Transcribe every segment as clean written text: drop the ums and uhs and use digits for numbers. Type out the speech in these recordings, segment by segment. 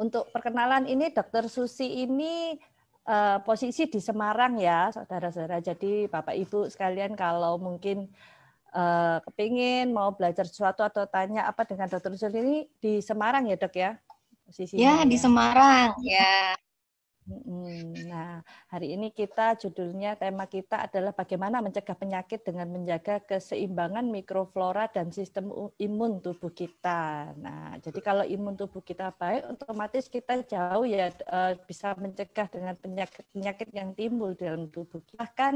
untuk perkenalan ini Dokter Susi ini posisi di Semarang ya, saudara-saudara. Jadi Bapak Ibu sekalian kalau mungkin kepingin mau belajar sesuatu atau tanya apa dengan Dokter Susi ini di Semarang ya Dok ya posisinya Ya, di ya. Semarang ya. Nah, hari ini tema kita adalah bagaimana mencegah penyakit dengan menjaga keseimbangan mikroflora dan sistem imun tubuh kita. Nah, jadi kalau imun tubuh kita baik, otomatis kita jauh ya bisa mencegah dengan penyakit-penyakit yang timbul dalam tubuh kita. Bahkan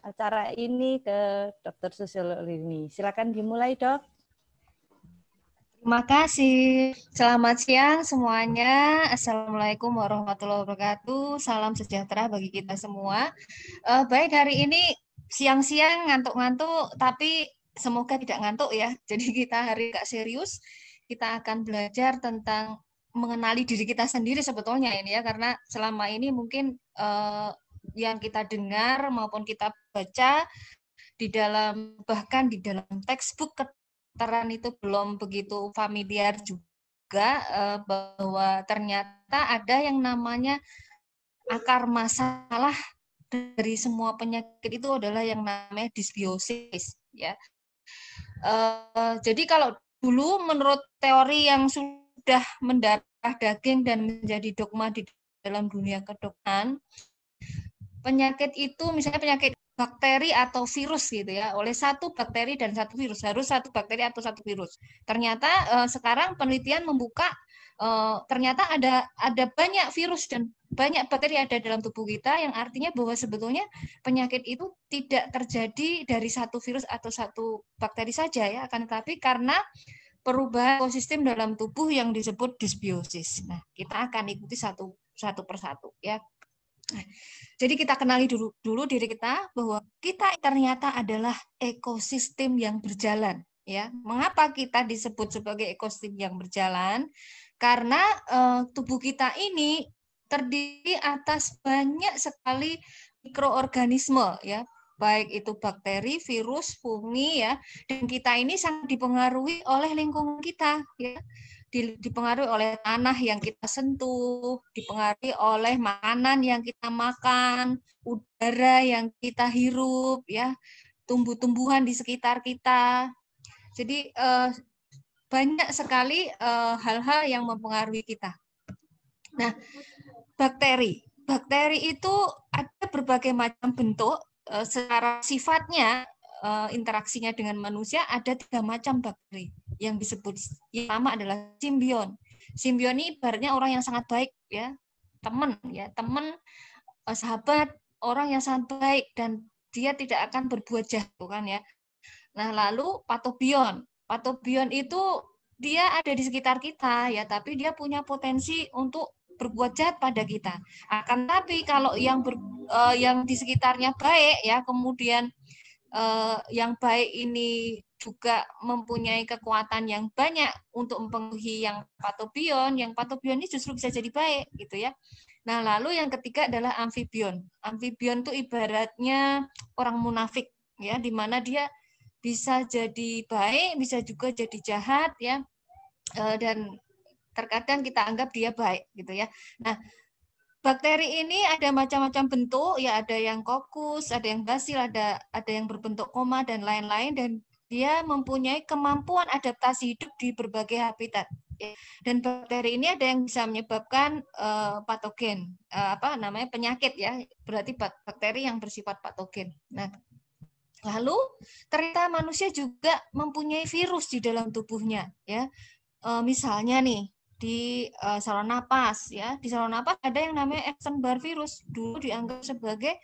acara ini ke Dr. Susilini. Silakan dimulai, Dok. Terima kasih. Selamat siang semuanya. Assalamualaikum warahmatullahi wabarakatuh. Salam sejahtera bagi kita semua. Baik, hari ini siang-siang ngantuk-ngantuk, tapi semoga tidak ngantuk ya. Jadi kita hari agak serius. Kita akan belajar tentang mengenali diri kita sendiri sebetulnya ini ya, karena selama ini mungkin yang kita dengar maupun kita baca bahkan di dalam textbook kedokteran itu belum begitu familiar juga bahwa ternyata ada yang namanya akar masalah dari semua penyakit itu adalah yang namanya dysbiosis ya. Jadi kalau dulu menurut teori yang sudah mendarah daging dan menjadi dogma di dalam dunia kedokteran, penyakit itu misalnya penyakit bakteri atau virus gitu ya, oleh satu bakteri dan satu virus, harus satu bakteri atau satu virus. Ternyata sekarang penelitian membuka ternyata ada banyak virus dan banyak bakteri ada dalam tubuh kita, yang artinya bahwa sebetulnya penyakit itu tidak terjadi dari satu virus atau satu bakteri saja ya, akan tetapi karena perubahan ekosistem dalam tubuh yang disebut dysbiosis. Nah, kita akan ikuti satu persatu ya. Jadi kita kenali dulu diri kita bahwa kita ternyata adalah ekosistem yang berjalan ya. Mengapa kita disebut sebagai ekosistem yang berjalan? Karena tubuh kita ini terdiri atas banyak sekali mikroorganisme ya, baik itu bakteri, virus, fungi ya, dan kita ini sangat dipengaruhi oleh lingkungan kita ya. Dipengaruhi oleh tanah yang kita sentuh, dipengaruhi oleh makanan yang kita makan, udara yang kita hirup, ya, tumbuh-tumbuhan di sekitar kita. Jadi banyak sekali hal-hal yang mempengaruhi kita. Nah, bakteri itu ada berbagai macam bentuk. Secara sifatnya interaksinya dengan manusia ada 3 macam bakteri yang disebut. Yang pertama adalah simbion. Simbion ini ibaratnya orang yang sangat baik ya, teman, sahabat, orang yang sangat baik dan dia tidak akan berbuat jahat kan ya. Nah, lalu patobion. Patobion itu dia ada di sekitar kita ya, tapi dia punya potensi untuk berbuat jahat pada kita. Akan tapi kalau yang di sekitarnya baik ya, kemudian yang baik ini juga mempunyai kekuatan yang banyak untuk mempengaruhi yang patobion ini justru bisa jadi baik gitu ya. Nah, lalu yang ketiga adalah amfibion. Amfibion itu ibaratnya orang munafik ya, di mana dia bisa jadi baik, bisa juga jadi jahat ya. Dan terkadang kita anggap dia baik gitu ya. Nah, bakteri ini ada macam-macam bentuk, ya ada yang kokus, ada yang basil, ada yang berbentuk koma dan lain-lain, dan dia mempunyai kemampuan adaptasi hidup di berbagai habitat. Dan bakteri ini ada yang bisa menyebabkan patogen, penyakit ya, berarti bakteri yang bersifat patogen. Nah, lalu ternyata manusia juga mempunyai virus di dalam tubuhnya ya. Misalnya nih di saluran napas ya, di saluran napas ada yang namanya Epstein-Barr virus, dulu dianggap sebagai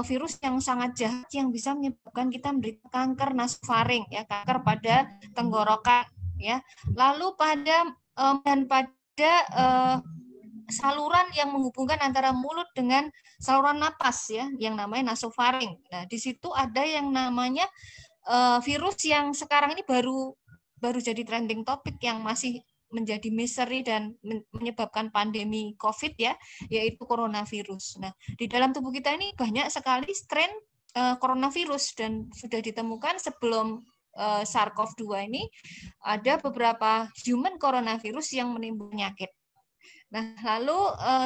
virus yang sangat jahat yang bisa menyebabkan kita menderita kanker nasofaring ya, kanker pada tenggorokan ya. Lalu pada saluran yang menghubungkan antara mulut dengan saluran napas ya, yang namanya nasofaring. Nah, di situ ada yang namanya virus yang sekarang ini baru jadi trending topik yang masih menjadi misteri dan menyebabkan pandemi COVID ya, yaitu coronavirus. Nah, di dalam tubuh kita ini banyak sekali strain coronavirus dan sudah ditemukan sebelum SARS-CoV-2 ini ada beberapa human coronavirus yang menimbulkan penyakit. Nah, lalu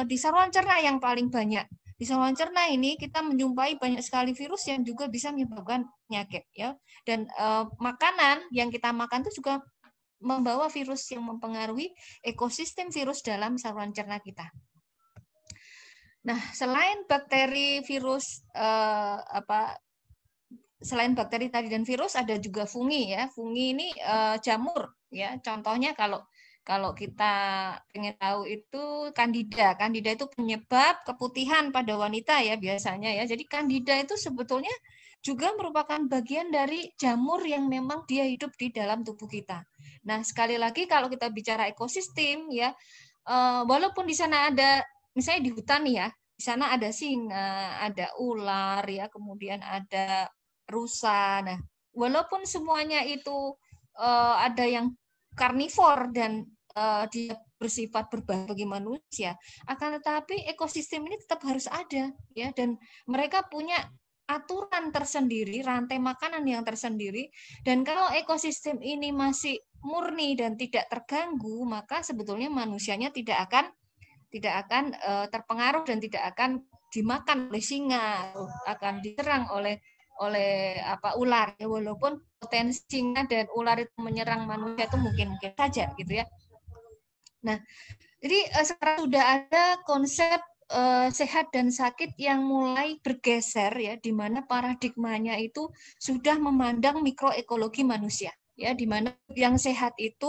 di saluran cerna yang paling banyak. Di saluran cerna ini kita menjumpai banyak sekali virus yang juga bisa menyebabkan penyakit ya. Dan makanan yang kita makan itu juga membawa virus yang mempengaruhi ekosistem virus dalam saluran cerna kita. Nah, selain bakteri, virus, selain bakteri tadi dan virus, ada juga fungi ya. Fungi ini jamur ya. Contohnya kalau kita pengen tahu itu Candida. Candida itu penyebab keputihan pada wanita ya biasanya ya. Jadi Candida itu sebetulnya juga merupakan bagian dari jamur yang memang dia hidup di dalam tubuh kita. Nah, sekali lagi kalau kita bicara ekosistem ya, walaupun di sana ada, misalnya di hutan ya, di sana ada singa, ada ular ya, kemudian ada rusa. Nah, walaupun semuanya itu ada yang karnivor dan dia bersifat berbahaya bagi manusia, akan tetapi ekosistem ini tetap harus ada ya, dan mereka punya aturan tersendiri, rantai makanan yang tersendiri. Dan kalau ekosistem ini masih murni dan tidak terganggu, maka sebetulnya manusianya tidak akan terpengaruh dan tidak akan dimakan oleh singa, akan diserang oleh ular ya, walaupun potensinya dan ular itu menyerang manusia itu mungkin saja gitu ya. Nah, jadi sekarang sudah ada konsep sehat dan sakit yang mulai bergeser ya, di mana paradigmanya itu sudah memandang mikroekologi manusia ya, di mana yang sehat itu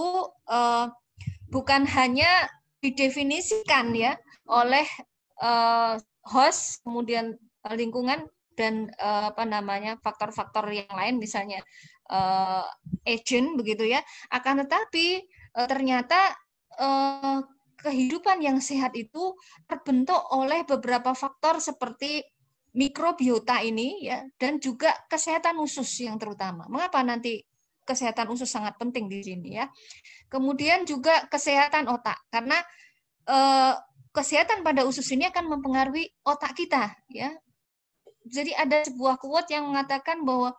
bukan hanya didefinisikan ya oleh host, kemudian lingkungan dan faktor-faktor yang lain, misalnya agent begitu ya, akan tetapi ternyata kehidupan yang sehat itu terbentuk oleh beberapa faktor seperti mikrobiota ini ya, dan juga kesehatan usus yang terutama. Mengapa nanti kesehatan usus sangat penting di sini ya? Kemudian juga kesehatan otak, karena kesehatan pada usus ini akan mempengaruhi otak kita ya. Jadi ada sebuah quote yang mengatakan bahwa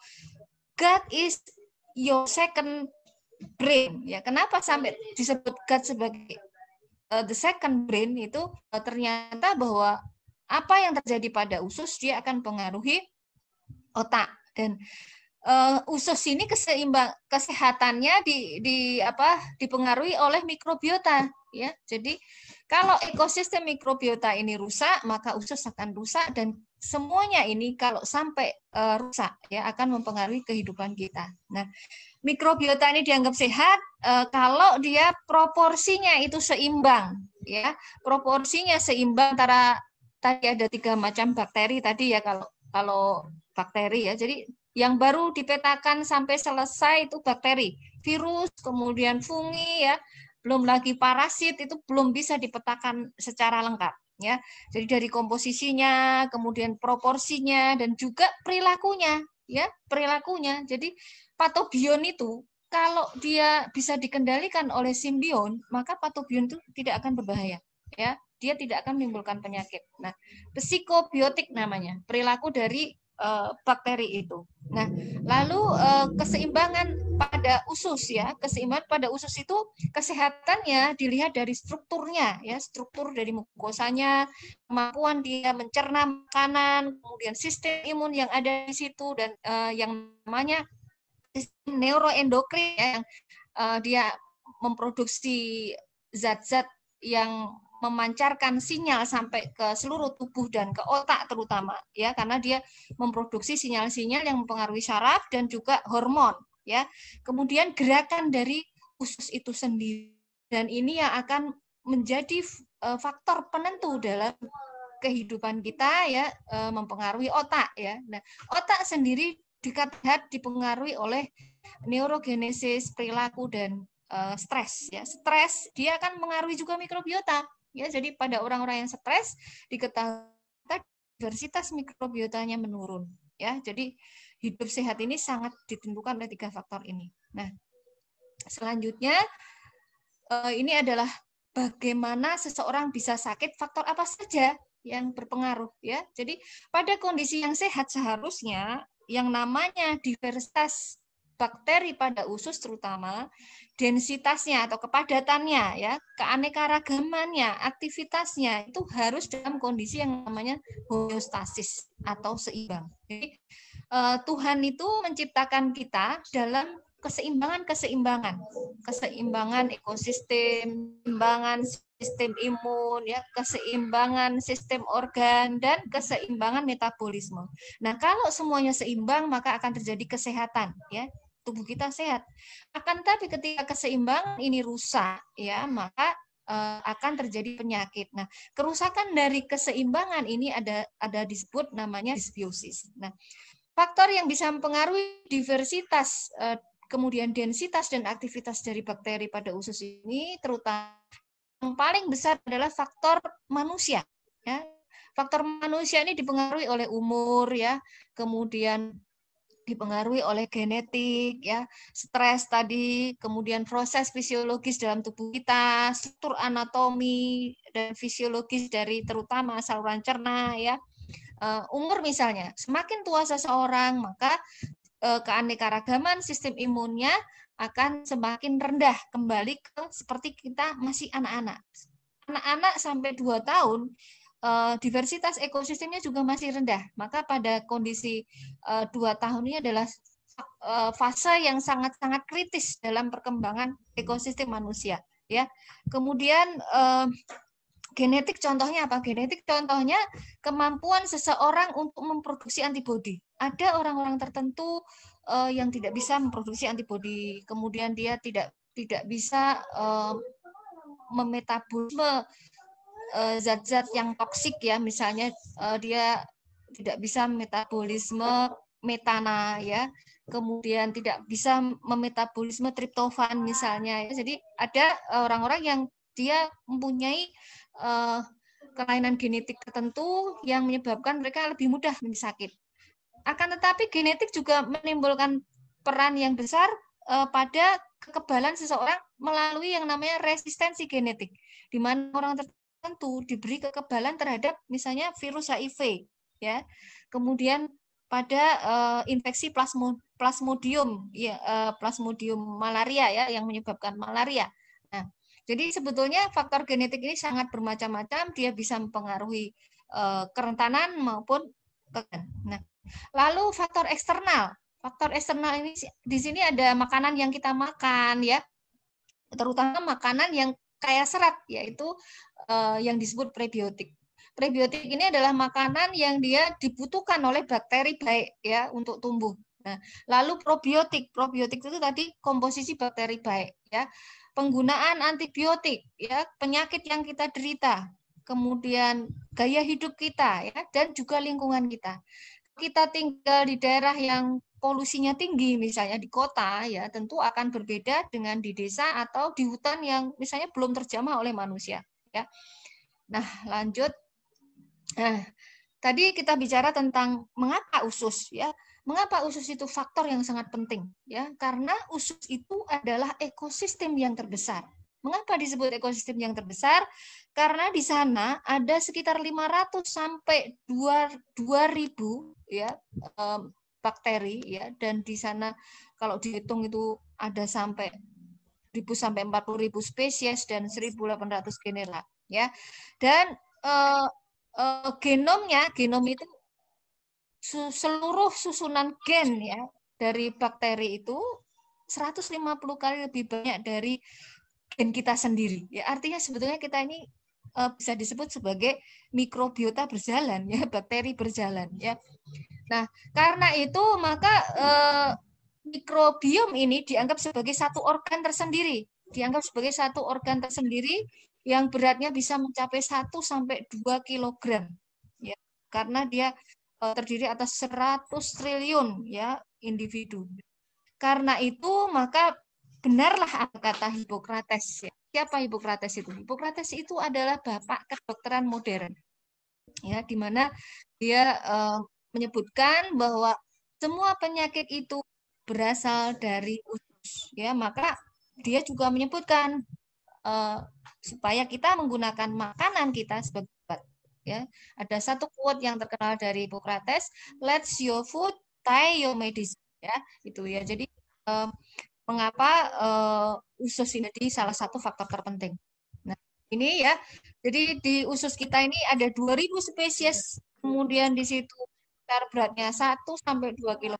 God is your second brain ya. Kenapa sampai disebut God sebagai the second brain? Itu ternyata bahwa apa yang terjadi pada usus dia akan mempengaruhi otak, dan usus ini kesehatannya dipengaruhi oleh mikrobiota ya. Jadi kalau ekosistem mikrobiota ini rusak, maka usus akan rusak, dan semuanya ini kalau sampai rusak ya akan mempengaruhi kehidupan kita. Nah, mikrobiota ini dianggap sehat kalau dia proporsinya itu seimbang ya. Proporsinya seimbang antara, tadi ada 3 macam bakteri tadi ya, kalau bakteri ya. Jadi yang baru dipetakan sampai selesai itu bakteri, virus, kemudian fungi ya, belum lagi parasit, itu belum bisa dipetakan secara lengkap ya. Jadi dari komposisinya, kemudian proporsinya, dan juga perilakunya ya, perilakunya. Jadi patobion itu kalau dia bisa dikendalikan oleh simbion, maka patobion itu tidak akan berbahaya ya. Dia tidak akan menimbulkan penyakit. Nah, psikobiotik namanya, perilaku dari bakteri itu. Nah, lalu keseimbangan pada usus ya, keseimbangan pada usus itu kesehatannya dilihat dari strukturnya ya, struktur dari mukosanya, kemampuan dia mencerna makanan, kemudian sistem imun yang ada di situ, dan yang namanya sistem neuroendokrin ya, yang dia memproduksi zat-zat yang memancarkan sinyal sampai ke seluruh tubuh dan ke otak terutama ya, karena dia memproduksi sinyal-sinyal yang mempengaruhi saraf dan juga hormon ya. Kemudian gerakan dari usus itu sendiri, dan ini yang akan menjadi faktor penentu dalam kehidupan kita ya, mempengaruhi otak ya. Nah, otak sendiri dikatakan dipengaruhi oleh neurogenesis, perilaku, dan stres ya. Stres dia akan mengaruhi juga mikrobiota ya. Jadi pada orang-orang yang stres diketahui diversitas mikrobiotanya menurun ya. Jadi hidup sehat ini sangat ditentukan oleh 3 faktor ini. Nah, selanjutnya ini adalah bagaimana seseorang bisa sakit, faktor apa saja yang berpengaruh ya. Jadi pada kondisi yang sehat seharusnya yang namanya diversitas bakteri pada usus terutama densitasnya atau kepadatannya ya, keanekaragamannya, aktivitasnya itu harus dalam kondisi yang namanya homeostasis atau seimbang. Jadi Tuhan itu menciptakan kita dalam keseimbangan ekosistem, keseimbangan sistem imun, ya, keseimbangan sistem organ dan keseimbangan metabolisme. Nah, kalau semuanya seimbang maka akan terjadi kesehatan, ya. Tubuh kita sehat. Akan tapi ketika keseimbangan ini rusak, ya, maka akan terjadi penyakit. Nah, kerusakan dari keseimbangan ini ada disebut namanya disbiosis. Nah, faktor yang bisa mempengaruhi diversitas, kemudian densitas dan aktivitas dari bakteri pada usus ini, terutama yang paling besar adalah faktor manusia. Ya. Faktor manusia ini dipengaruhi oleh umur, ya, kemudian dipengaruhi oleh genetik, ya, stres tadi, kemudian proses fisiologis dalam tubuh kita, struktur anatomi dan fisiologis dari terutama saluran cerna, ya. Umur misalnya, semakin tua seseorang maka keanekaragaman sistem imunnya akan semakin rendah kembali ke seperti kita masih anak-anak. Anak-anak sampai 2 tahun diversitas ekosistemnya juga masih rendah. Maka pada kondisi 2 tahun ini adalah fase yang sangat-sangat kritis dalam perkembangan ekosistem manusia, ya. Kemudian genetik contohnya apa? Genetik contohnya kemampuan seseorang untuk memproduksi antibodi. Ada orang-orang tertentu yang tidak bisa memproduksi antibodi, kemudian dia tidak bisa memetabolisme zat-zat yang toksik, ya, misalnya dia tidak bisa metabolisme metana, ya, kemudian tidak bisa memetabolisme triptofan misalnya, ya. Jadi ada orang-orang yang dia mempunyai kelainan genetik tertentu yang menyebabkan mereka lebih mudah sakit. Akan tetapi genetik juga menimbulkan peran yang besar pada kekebalan seseorang melalui yang namanya resistensi genetik, di mana orang tertentu diberi kekebalan terhadap misalnya virus HIV, ya. Kemudian pada infeksi plasmodium, ya, plasmodium malaria, ya, yang menyebabkan malaria. Nah, jadi sebetulnya faktor genetik ini sangat bermacam-macam, dia bisa mempengaruhi kerentanan maupun Nah, lalu faktor eksternal. Faktor eksternal ini di sini ada makanan yang kita makan, ya. Terutama makanan yang kaya serat, yaitu yang disebut prebiotik. Prebiotik ini adalah makanan yang dia dibutuhkan oleh bakteri baik, ya, untuk tumbuh. Nah, lalu probiotik. Probiotik itu tadi komposisi bakteri baik, ya. Penggunaan antibiotik, ya, penyakit yang kita derita, kemudian gaya hidup kita, ya, dan juga lingkungan kita. Kita tinggal di daerah yang polusinya tinggi, misalnya di kota, ya, tentu akan berbeda dengan di desa atau di hutan yang misalnya belum terjamah oleh manusia, ya. Nah, lanjut. Nah, tadi kita bicara tentang mengapa usus, ya. Mengapa usus itu faktor yang sangat penting, ya? Karena usus itu adalah ekosistem yang terbesar. Mengapa disebut ekosistem yang terbesar? Karena di sana ada sekitar 500 sampai 2000, ya, bakteri, ya, dan di sana kalau dihitung itu ada sampai 1000 sampai 40.000 spesies dan 1.800 genera, ya. Dan genom itu seluruh susunan gen, ya, dari bakteri itu 150 kali lebih banyak dari gen kita sendiri. Ya, artinya sebetulnya kita ini bisa disebut sebagai mikrobiota berjalan, ya, bakteri berjalan, ya. Nah, karena itu maka mikrobiom ini dianggap sebagai satu organ tersendiri, yang beratnya bisa mencapai 1 sampai 2 kilogram, ya. Karena dia terdiri atas 100 triliun, ya, individu. Karena itu maka benarlah kata Hippocrates, ya. Siapa Hippocrates itu? Hippocrates itu adalah bapak kedokteran modern, ya, di mana dia menyebutkan bahwa semua penyakit itu berasal dari usus, ya. Maka dia juga menyebutkan supaya kita menggunakan makanan kita sebagai obat, ya. Ada satu quote yang terkenal dari Hippocrates, "Let your food tie your medicine", ya, itu, ya. Jadi mengapa usus ini jadi salah satu faktor terpenting. Nah, ini ya. Jadi di usus kita ini ada 2000 spesies. Kemudian di situ beratnya 1 sampai 2 kg.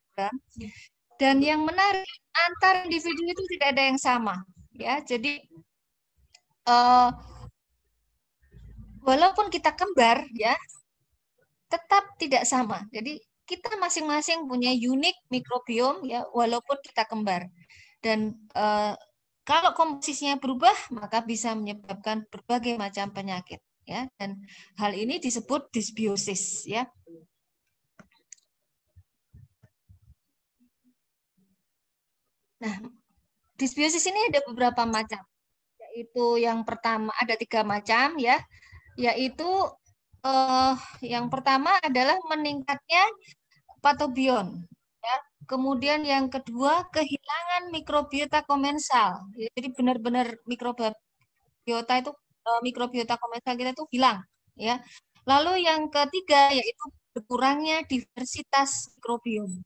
Dan yang menarik, antar individu itu tidak ada yang sama, ya. Jadi walaupun kita kembar, ya, tetap tidak sama. Jadi kita masing-masing punya unik mikrobiom, ya, walaupun kita kembar. Dan kalau komposisinya berubah, maka bisa menyebabkan berbagai macam penyakit, ya. Dan hal ini disebut dysbiosis, ya. Nah, dysbiosis ini ada beberapa macam. Yaitu yang pertama ada 3 macam, ya. Yaitu yang pertama adalah meningkatnya patobion, ya. Kemudian yang kedua kehilangan mikrobiota komensal. Jadi benar-benar mikrobiota itu mikrobiota komensal kita itu hilang, ya. Lalu yang ketiga yaitu berkurangnya diversitas mikrobiom.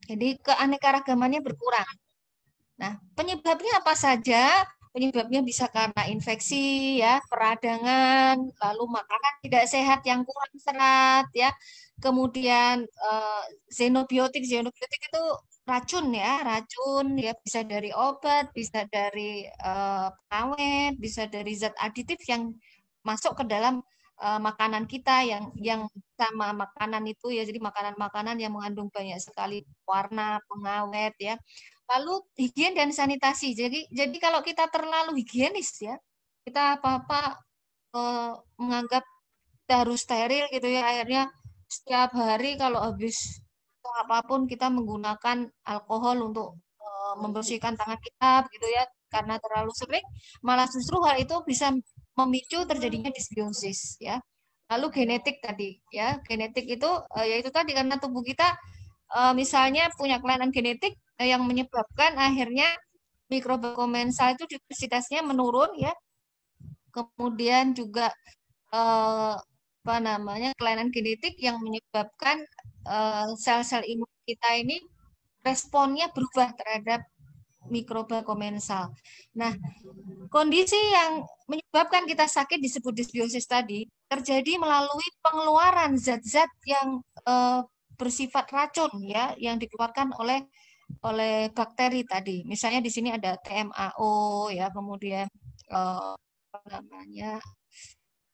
Jadi keanekaragamannya berkurang. Nah, penyebabnya apa saja? Penyebabnya bisa karena infeksi, ya, peradangan, lalu makanan tidak sehat yang kurang serat, ya. Kemudian xenobiotik itu racun, ya, bisa dari obat, bisa dari pengawet, bisa dari zat aditif yang masuk ke dalam makanan kita yang sama makanan itu, ya. Jadi makanan-makanan yang mengandung banyak sekali warna, pengawet, ya. Lalu higien dan sanitasi. Jadi kalau kita terlalu higienis, ya, kita apa-apa menganggap kita harus steril gitu, ya. Akhirnya setiap hari kalau habis apapun kita menggunakan alkohol untuk membersihkan tangan kita gitu, ya. Karena terlalu sering, malah justru hal itu bisa memicu terjadinya dysbiosis, ya. Lalu genetik tadi, ya. Genetik itu yaitu tadi karena tubuh kita misalnya punya kelainan genetik yang menyebabkan akhirnya mikrobiota komensal itu diversitasnya menurun, ya. Kemudian juga kelainan genetik yang menyebabkan sel-sel imun kita ini responnya berubah terhadap mikroba komensal. Nah, kondisi yang menyebabkan kita sakit disebut dysbiosis tadi terjadi melalui pengeluaran zat-zat yang bersifat racun, ya, yang dikeluarkan oleh bakteri tadi. Misalnya di sini ada TMAO, ya, kemudian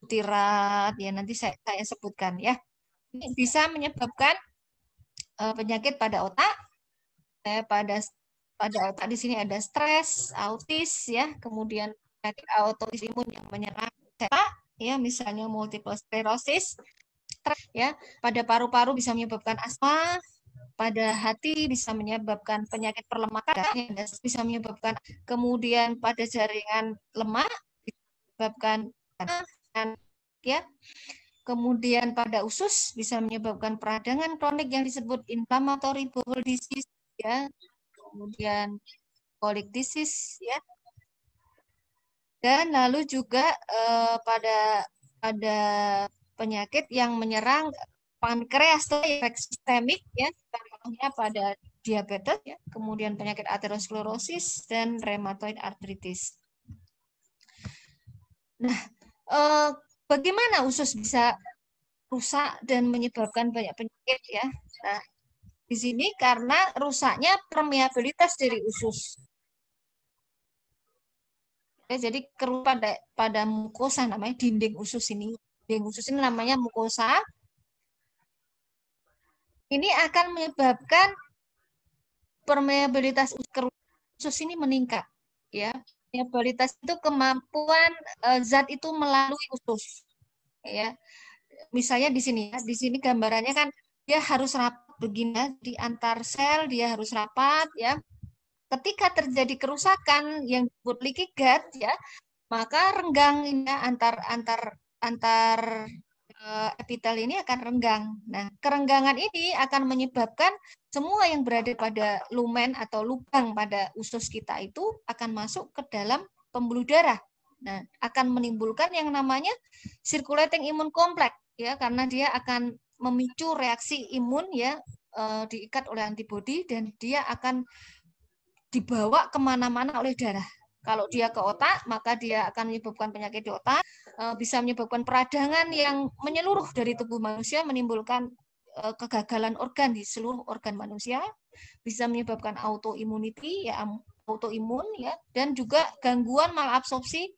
butirat, ya, nanti saya sebutkan, ya. Ini bisa menyebabkan penyakit pada otak, pada otak di sini ada stres, autis, ya, kemudian penyakit autoimun yang menyerang otak, ya, misalnya multiple sclerosis, ya, pada paru-paru bisa menyebabkan asma, pada hati bisa menyebabkan penyakit perlemakan, bisa menyebabkan, kemudian pada jaringan lemak bisa menyebabkan, ya. Kemudian pada usus bisa menyebabkan peradangan kronik yang disebut inflammatory bowel disease, ya. Kemudian colic disease, ya. Dan lalu juga pada penyakit yang menyerang pankreas, infeksi sistemik, ya, contohnya pada diabetes, ya, kemudian penyakit aterosklerosis dan rheumatoid arthritis. Nah, bagaimana usus bisa rusak dan menyebabkan banyak penyakit, ya? Nah, di sini karena rusaknya permeabilitas dari usus. Jadi keruh pada mukosa, namanya dinding usus ini. Dinding usus ini namanya mukosa. Ini akan menyebabkan permeabilitas usus ini meningkat, ya. Permeabilitas itu kemampuan zat itu melalui usus, ya. Misalnya di sini, ya, di sini gambarannya kan dia harus rapat begini, di antar sel dia harus rapat, ya. Ketika terjadi kerusakan yang disebut leaky gut, ya, maka renggang ini, ya, antar epitel ini akan renggang. Nah, kerenggangan ini akan menyebabkan semua yang berada pada lumen atau lubang pada usus kita itu akan masuk ke dalam pembuluh darah. Nah, akan menimbulkan yang namanya circulating immune complex, ya, karena dia akan memicu reaksi imun, ya, diikat oleh antibodi dan dia akan dibawa kemana-mana oleh darah. Kalau dia ke otak, maka dia akan menyebabkan penyakit di otak, bisa menyebabkan peradangan yang menyeluruh dari tubuh manusia, menimbulkan kegagalan organ di seluruh organ manusia, bisa menyebabkan autoimmunity, ya autoimun, ya, dan juga gangguan malabsorpsi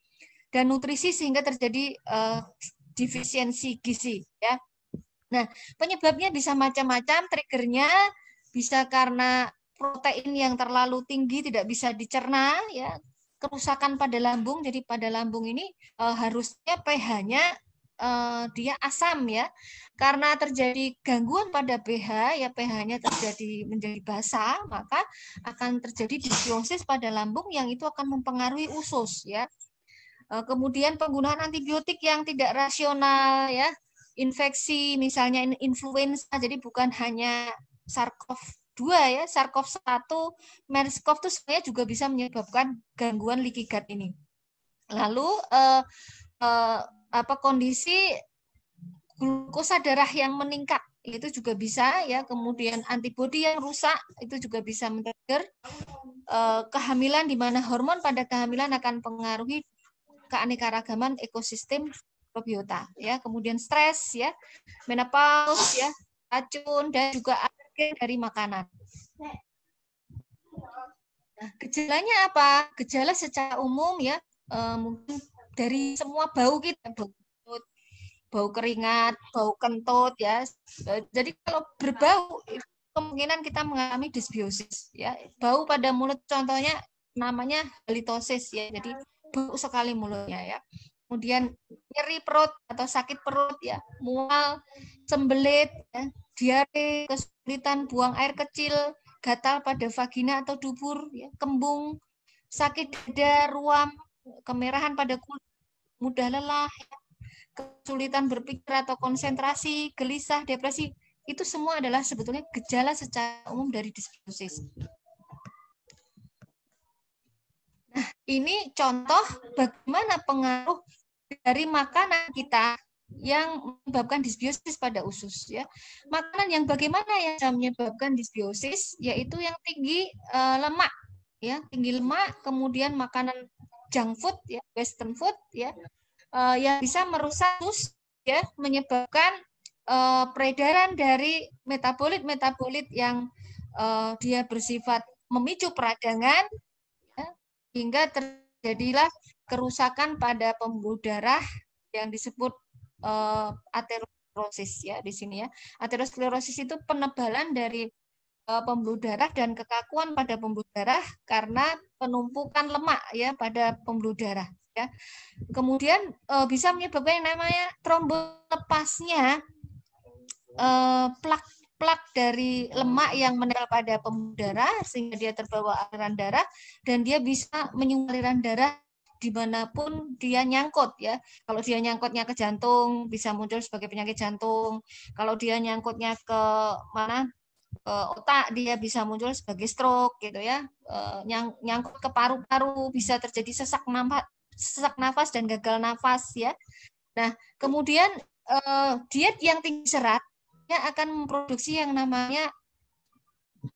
dan nutrisi sehingga terjadi defisiensi gizi, ya. Nah, penyebabnya bisa macam-macam, triggernya bisa karena protein yang terlalu tinggi tidak bisa dicerna, ya, kerusakan pada lambung. Jadi pada lambung ini harusnya pH-nya dia asam, ya. Karena terjadi gangguan pada pH, ya pH-nya terjadi menjadi basa, maka akan terjadi disbiosis pada lambung yang itu akan mempengaruhi usus, ya. Kemudian penggunaan antibiotik yang tidak rasional, ya. Infeksi misalnya influenza, jadi bukan hanya SARS-CoV-2, ya, SARS-CoV-1, MERS-CoV itu sebenarnya juga bisa menyebabkan gangguan leaky gut ini. Lalu kondisi glukosa darah yang meningkat itu juga bisa, ya. Kemudian antibodi yang rusak itu juga bisa men-trigger kehamilan, di mana hormon pada kehamilan akan mempengaruhi keanekaragaman ekosistem mikrobiota, ya. Kemudian stres, ya, menopause, ya, racun, dan juga alergen dari makanan. Nah, gejalanya apa? Gejala secara umum, ya, mungkin dari semua bau kita, bau keringat, bau kentut, ya. Jadi kalau berbau kemungkinan kita mengalami disbiosis, ya. Bau pada mulut contohnya namanya halitosis, ya. Jadi bau sekali mulutnya, ya. Kemudian nyeri perut atau sakit perut, ya, mual, sembelit, ya, diare, kesulitan buang air kecil, gatal pada vagina atau dubur, ya, kembung, sakit dada, ruam, kemerahan pada kulit, mudah lelah, ya, kesulitan berpikir atau konsentrasi, gelisah, depresi, itu semua adalah sebetulnya gejala secara umum dari disbiosis. Nah, ini contoh bagaimana pengaruh dari makanan kita yang menyebabkan disbiosis pada usus, ya. Makanan yang bagaimana yang bisa menyebabkan disbiosis, yaitu yang tinggi lemak, ya, tinggi lemak, kemudian makanan junk food, ya, western food, ya, yang bisa merusak usus, ya, menyebabkan peredaran dari metabolit-metabolit yang dia bersifat memicu peradangan, ya, hingga terjadilah kerusakan pada pembuluh darah yang disebut aterosklerosis, ya, di sini, ya. Aterosklerosis itu penebalan dari pembuluh darah dan kekakuan pada pembuluh darah karena penumpukan lemak, ya, pada pembuluh darah, ya. Kemudian bisa menyebabkan yang namanya trombolepasnya plak dari lemak yang menempel pada pembuluh darah sehingga dia terbawa aliran darah dan dia bisa menyumbang aliran darah dimanapun dia nyangkut, ya. Kalau dia nyangkutnya ke jantung bisa muncul sebagai penyakit jantung. Kalau dia nyangkutnya ke mana, ke otak, dia bisa muncul sebagai stroke, gitu, ya. Nyangkut ke paru-paru bisa terjadi sesak nafas dan gagal nafas, ya. Nah, kemudian diet yang tinggi serat akan memproduksi yang namanya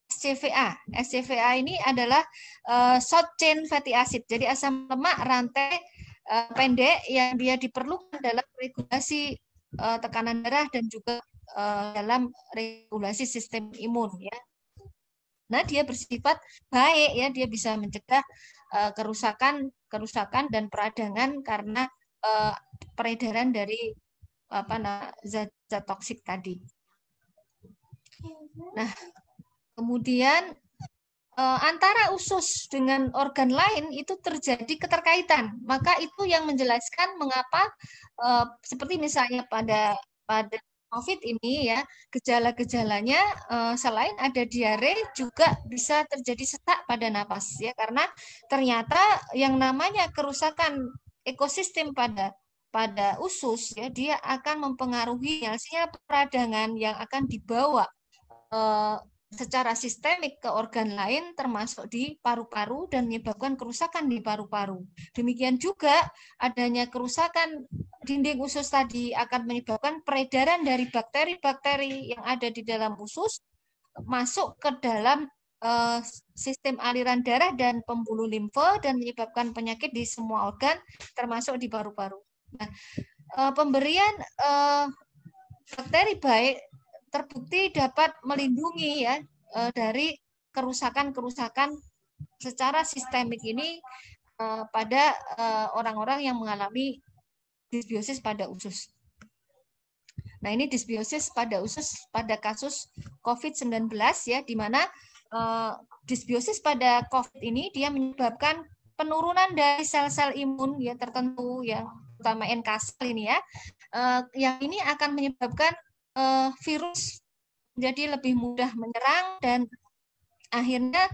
SCVA. SCVA ini adalah short chain fatty acid. Jadi asam lemak rantai pendek yang dia diperlukan dalam regulasi tekanan darah dan juga dalam regulasi sistem imun, ya. Nah, dia bersifat baik, ya, dia bisa mencegah kerusakan dan peradangan karena peredaran dari zat-zat toksik tadi. Nah, kemudian antara usus dengan organ lain itu terjadi keterkaitan. Maka itu yang menjelaskan mengapa seperti misalnya pada COVID ini, ya, gejala-gejalanya selain ada diare juga bisa terjadi sesak pada napas, ya, karena ternyata yang namanya kerusakan ekosistem pada usus, ya, dia akan mempengaruhi hasilnya peradangan yang akan dibawa secara sistemik ke organ lain termasuk di paru-paru dan menyebabkan kerusakan di paru-paru. Demikian juga adanya kerusakan dinding usus tadi akan menyebabkan peredaran dari bakteri-bakteri yang ada di dalam usus masuk ke dalam sistem aliran darah dan pembuluh limfe dan menyebabkan penyakit di semua organ termasuk di paru-paru. Nah, pemberian bakteri baik terbukti dapat melindungi ya dari kerusakan-kerusakan secara sistemik ini pada orang-orang yang mengalami disbiosis pada usus. Nah, ini disbiosis pada usus pada kasus COVID-19 ya, di mana disbiosis pada COVID ini dia menyebabkan penurunan dari sel-sel imun ya tertentu ya, terutama NK sel ini ya, yang ini akan menyebabkan virus jadi lebih mudah menyerang dan akhirnya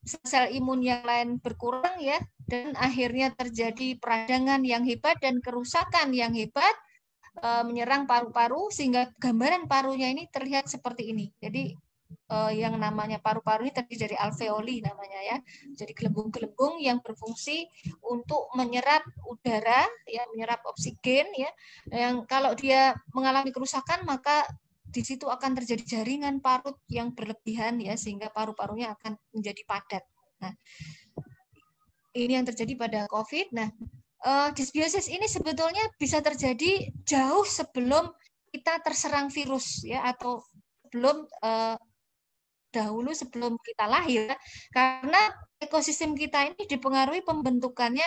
sel imun yang lain berkurang ya, dan akhirnya terjadi peradangan yang hebat dan kerusakan yang hebat menyerang paru-paru sehingga gambaran parunya ini terlihat seperti ini. Jadi yang namanya paru-paru ini terdiri dari alveoli namanya ya. Jadi gelembung-gelembung yang berfungsi untuk menyerap udara ya, menyerap oksigen ya. Yang kalau dia mengalami kerusakan maka di situ akan terjadi jaringan parut yang berlebihan ya, sehingga paru-parunya akan menjadi padat. Nah, ini yang terjadi pada COVID. Nah, disbiosis ini sebetulnya bisa terjadi jauh sebelum kita terserang virus ya, atau sebelum dahulu sebelum kita lahir, karena ekosistem kita ini dipengaruhi pembentukannya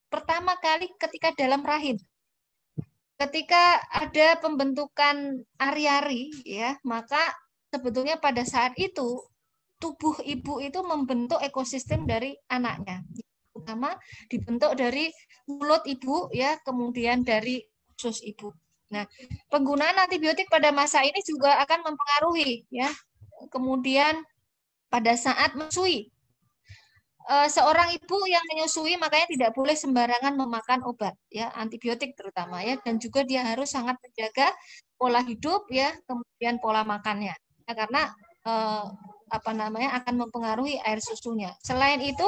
pertama kali ketika dalam rahim. Ketika ada pembentukan ari-ari ya, maka sebetulnya pada saat itu tubuh ibu itu membentuk ekosistem dari anaknya. Pertama dibentuk dari mulut ibu ya, kemudian dari usus ibu. Nah, penggunaan antibiotik pada masa ini juga akan mempengaruhi ya. Kemudian pada saat menyusui, seorang ibu yang menyusui makanya tidak boleh sembarangan memakan obat ya, antibiotik terutama ya, dan juga dia harus sangat menjaga pola hidup ya, kemudian pola makannya ya, karena akan mempengaruhi air susunya. Selain itu,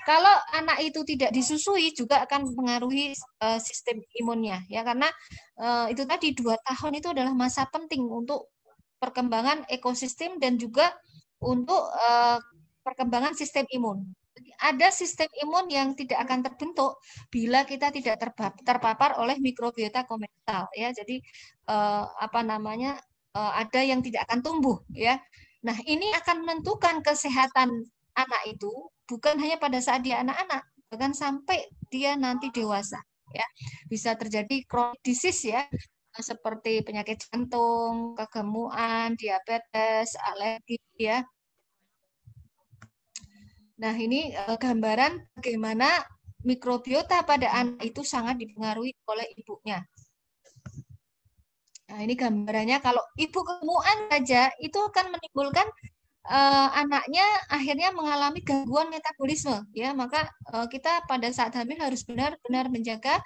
kalau anak itu tidak disusui juga akan mempengaruhi sistem imunnya ya, karena itu tadi 2 tahun itu adalah masa penting untuk perkembangan ekosistem dan juga untuk perkembangan sistem imun. Ada sistem imun yang tidak akan terbentuk bila kita tidak terpapar oleh mikrobiota komensal ya. Jadi ada yang tidak akan tumbuh ya. Nah, ini akan menentukan kesehatan anak itu bukan hanya pada saat dia anak-anak, bahkan sampai dia nanti dewasa ya. Bisa terjadi chronic disease ya, seperti penyakit jantung, kegemukan, diabetes, alergi ya. Nah, ini gambaran bagaimana mikrobiota pada anak itu sangat dipengaruhi oleh ibunya. Nah, ini gambarannya kalau ibu kegemukan saja itu akan menimbulkan anaknya akhirnya mengalami gangguan metabolisme ya, maka kita pada saat hamil harus benar-benar menjaga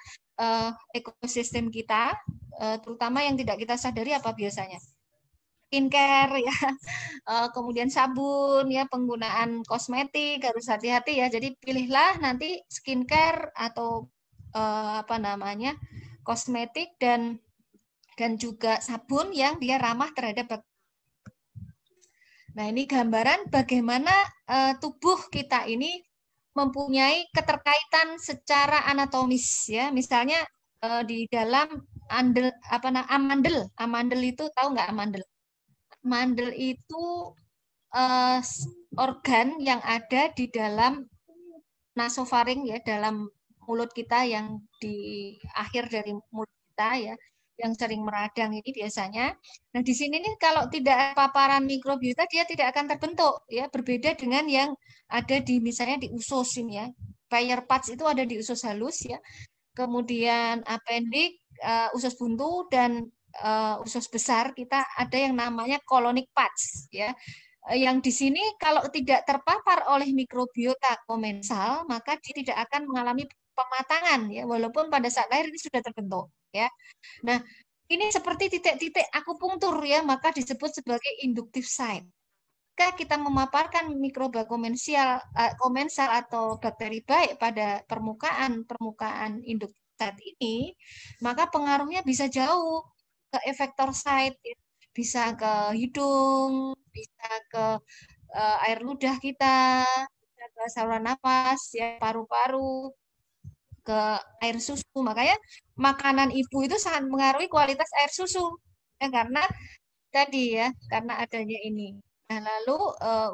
ekosistem kita, terutama yang tidak kita sadari apa biasanya skincare ya, kemudian sabun ya, penggunaan kosmetik harus hati-hati ya. Jadi pilihlah nanti skincare atau kosmetik dan juga sabun yang dia ramah terhadap. Nah, ini gambaran bagaimana tubuh kita ini mempunyai keterkaitan secara anatomis ya. Misalnya di dalam amandel itu, tahu nggak amandel? Amandel itu organ yang ada di dalam nasofaring ya, dalam mulut kita yang di akhir dari mulut kita ya, yang sering meradang ini biasanya. Nah, di sini nih kalau tidak paparan mikrobiota dia tidak akan terbentuk ya, berbeda dengan yang ada di misalnya di usus ini ya. Payer parts itu ada di usus halus ya. Kemudian appendix, usus buntu dan usus besar kita ada yang namanya colonic parts ya. Yang di sini kalau tidak terpapar oleh mikrobiota komensal maka dia tidak akan mengalami pematangan ya, walaupun pada saat lahir ini sudah terbentuk ya. Nah, ini seperti titik-titik akupunktur ya, maka disebut sebagai inductive site. Jika kita memaparkan mikroba komensal atau bakteri baik pada permukaan inductive site ini, maka pengaruhnya bisa jauh ke effector site, bisa ke hidung, bisa ke air ludah kita, bisa ke saluran napas, ya, paru-paru, ke air susu. Makanya makanan ibu itu sangat mengaruhi kualitas air susu, ya, karena tadi ya, karena adanya ini. Nah, lalu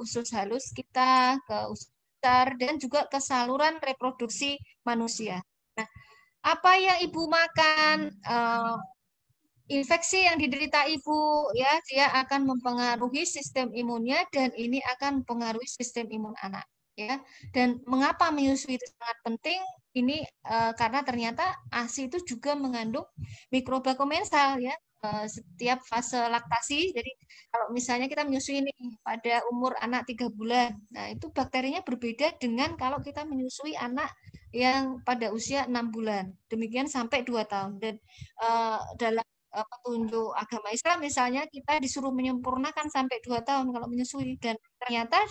usus halus kita ke usus besar dan juga ke saluran reproduksi manusia. Nah, apa yang ibu makan, infeksi yang diderita ibu, ya, dia akan mempengaruhi sistem imunnya dan ini akan mempengaruhi sistem imun anak, ya. Dan mengapa menyusui itu sangat penting? Ini karena ternyata ASI itu juga mengandung mikroba komensal, ya. Setiap fase laktasi. Jadi kalau misalnya kita menyusui ini pada umur anak 3 bulan, nah itu bakterinya berbeda dengan kalau kita menyusui anak yang pada usia 6 bulan. Demikian sampai 2 tahun. Dan dalam petunjuk agama Islam misalnya kita disuruh menyempurnakan sampai 2 tahun kalau menyusui, dan ternyata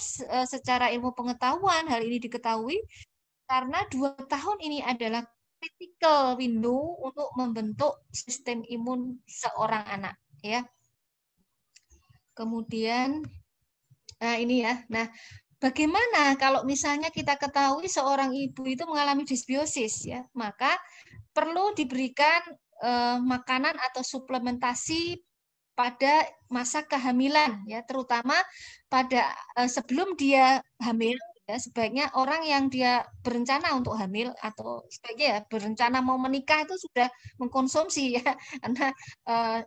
secara ilmu pengetahuan hal ini diketahui karena 2 tahun ini adalah critical window untuk membentuk sistem imun seorang anak, ya. Kemudian ini ya. Nah, bagaimana kalau misalnya kita ketahui seorang ibu itu mengalami disbiosis, ya, maka perlu diberikan makanan atau suplementasi pada masa kehamilan, ya, terutama pada sebelum dia hamil, ya, sebaiknya orang yang dia berencana untuk hamil atau sebaiknya ya berencana mau menikah itu sudah mengkonsumsi, ya, karena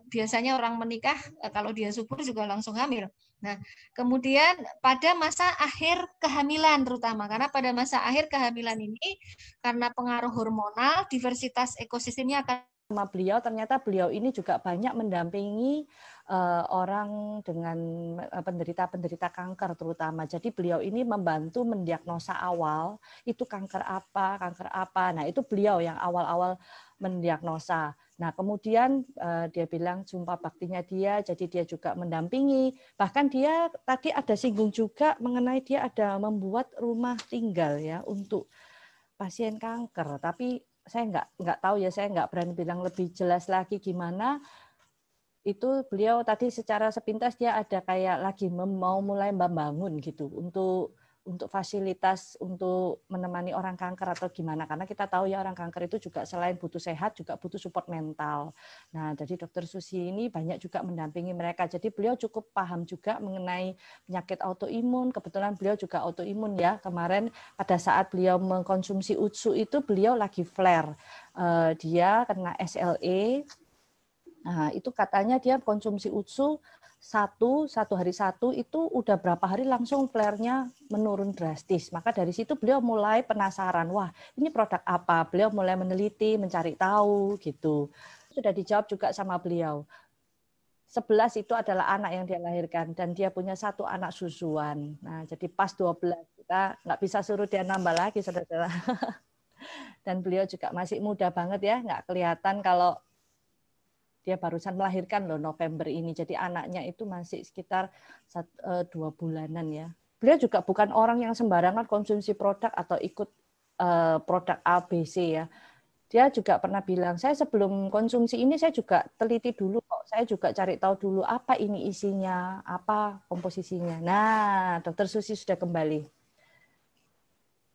biasanya orang menikah kalau dia subur juga langsung hamil. Nah, kemudian pada masa akhir kehamilan terutama, karena pada masa akhir kehamilan ini karena pengaruh hormonal, diversitas ekosistemnya akan sama beliau, ternyata beliau ini juga banyak mendampingi orang dengan penderita-penderita kanker terutama. Jadi beliau ini membantu mendiagnosa awal itu kanker apa. Nah, itu beliau yang awal-awal mendiagnosa. Nah, kemudian dia bilang jumpa baktinya dia, jadi dia juga mendampingi. Bahkan dia tadi ada singgung juga mengenai dia ada membuat rumah tinggal, ya, untuk pasien kanker. Tapi saya nggak tahu, ya, saya nggak berani bilang lebih jelas lagi gimana. Itu beliau tadi secara sepintas dia ada kayak lagi mau mulai membangun gitu untuk fasilitas untuk menemani orang kanker atau gimana, karena kita tahu ya orang kanker itu juga selain butuh sehat juga butuh support mental. Nah, jadi Dokter Susi ini banyak juga mendampingi mereka. Jadi beliau cukup paham juga mengenai penyakit autoimun. Kebetulan beliau juga autoimun, ya. Kemarin pada saat beliau mengkonsumsi UTSU itu beliau lagi flare. Dia kena SLE. Nah, itu katanya dia konsumsi UTSU satu hari satu itu udah berapa hari langsung flare-nya menurun drastis. Maka dari situ beliau mulai penasaran, wah ini produk apa? Beliau mulai meneliti, mencari tahu gitu. Sudah dijawab juga sama beliau. 11 itu adalah anak yang dia lahirkan dan dia punya 1 anak susuan. Nah, jadi pas 12 kita nggak bisa suruh dia nambah lagi, saudara. Dan beliau juga masih muda banget, ya, nggak kelihatan kalau dia barusan melahirkan loh November ini. Jadi anaknya itu masih sekitar 2 bulanan, ya. Beliau juga bukan orang yang sembarangan konsumsi produk atau ikut produk ABC, ya. Dia juga pernah bilang, saya sebelum konsumsi ini saya juga teliti dulu kok. Saya juga cari tahu dulu apa ini isinya, apa komposisinya. Nah, Dokter Susi sudah kembali.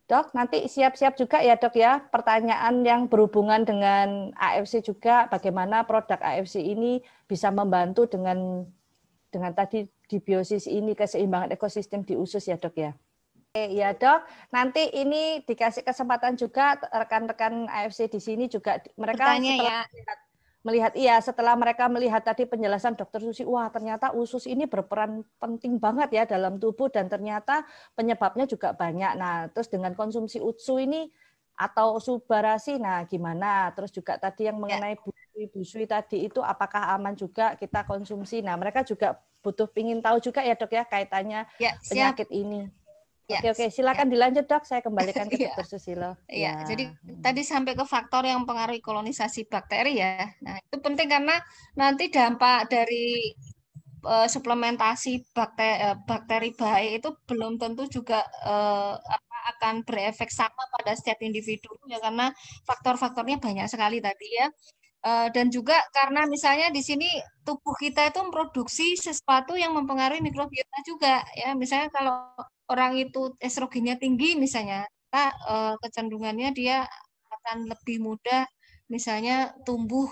Dok, nanti siap-siap juga ya, Dok, ya, pertanyaan yang berhubungan dengan AFC juga, bagaimana produk AFC ini bisa membantu dengan tadi dibiosis ini, keseimbangan ekosistem di usus, ya, Dok, ya. Ya, Dok, nanti ini dikasih kesempatan juga rekan-rekan AFC di sini juga mereka bertanya, setelah setelah mereka melihat tadi penjelasan Dokter Susi, wah ternyata usus ini berperan penting banget ya dalam tubuh dan ternyata penyebabnya juga banyak. Nah, terus dengan konsumsi UTSU ini atau subarasi, nah gimana? Terus juga tadi yang mengenai busui tadi itu apakah aman juga kita konsumsi? Nah, mereka juga butuh pingin tahu juga ya, Dok, ya, kaitannya penyakit ini. Oke, silakan dilanjut, Dok. Saya kembalikan ke Dokter Susilo. Ya, jadi tadi sampai ke faktor yang mempengaruhi kolonisasi bakteri, ya. Nah, itu penting karena nanti dampak dari suplementasi bakteri baik itu belum tentu juga akan berefek sama pada setiap individu, ya, karena faktor-faktornya banyak sekali tadi, ya. Dan juga karena misalnya di sini tubuh kita itu memproduksi sesuatu yang mempengaruhi mikrobiota juga ya. Misalnya kalau orang itu estrogennya tinggi misalnya, kecenderungannya dia akan lebih mudah misalnya tumbuh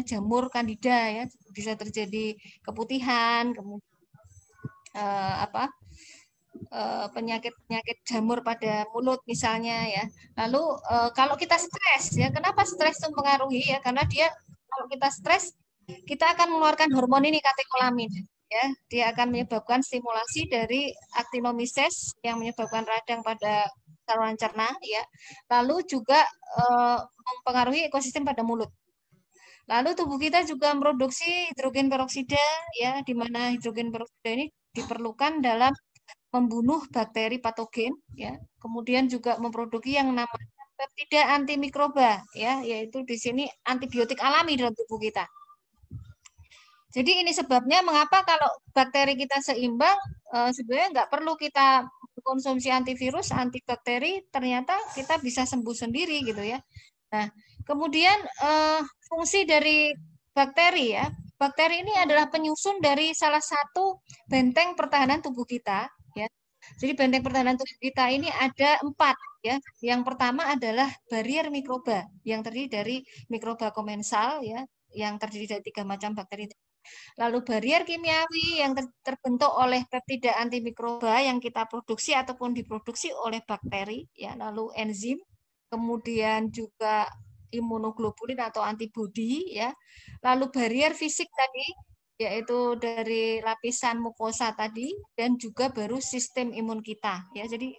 jamur kandida ya, bisa terjadi keputihan, kemudian penyakit-penyakit jamur pada mulut misalnya ya. Lalu kalau kita stres ya, kenapa stres itu mempengaruhi ya? Karena kalau kita stres kita akan mengeluarkan hormon ini katekolamin ya. Dia akan menyebabkan stimulasi dari actinomyces yang menyebabkan radang pada saluran cerna ya. Lalu juga mempengaruhi ekosistem pada mulut. Lalu tubuh kita juga memproduksi hidrogen peroksida ya, di mana hidrogen peroksida ini diperlukan dalam membunuh bakteri patogen ya. Kemudian juga memproduksi yang namanya peptida antimikroba ya, yaitu di sini antibiotik alami dalam tubuh kita. Jadi ini sebabnya mengapa kalau bakteri kita seimbang sebenarnya nggak perlu kita konsumsi antivirus, antibakteri, ternyata kita bisa sembuh sendiri gitu ya. Nah, kemudian fungsi dari bakteri ya. Bakteri ini adalah penyusun dari salah satu benteng pertahanan tubuh kita ya. Jadi benteng pertahanan tubuh kita ini ada 4 ya. Yang pertama adalah barier mikroba yang terdiri dari mikroba komensal ya, yang terdiri dari 3 macam bakteri. Lalu barier kimiawi yang terbentuk oleh peptida antimikroba yang kita produksi ataupun diproduksi oleh bakteri ya. Lalu enzim, kemudian juga imunoglobulin atau antibodi ya. Lalu barier fisik tadi yaitu dari lapisan mukosa tadi, dan juga baru sistem imun kita ya. Jadi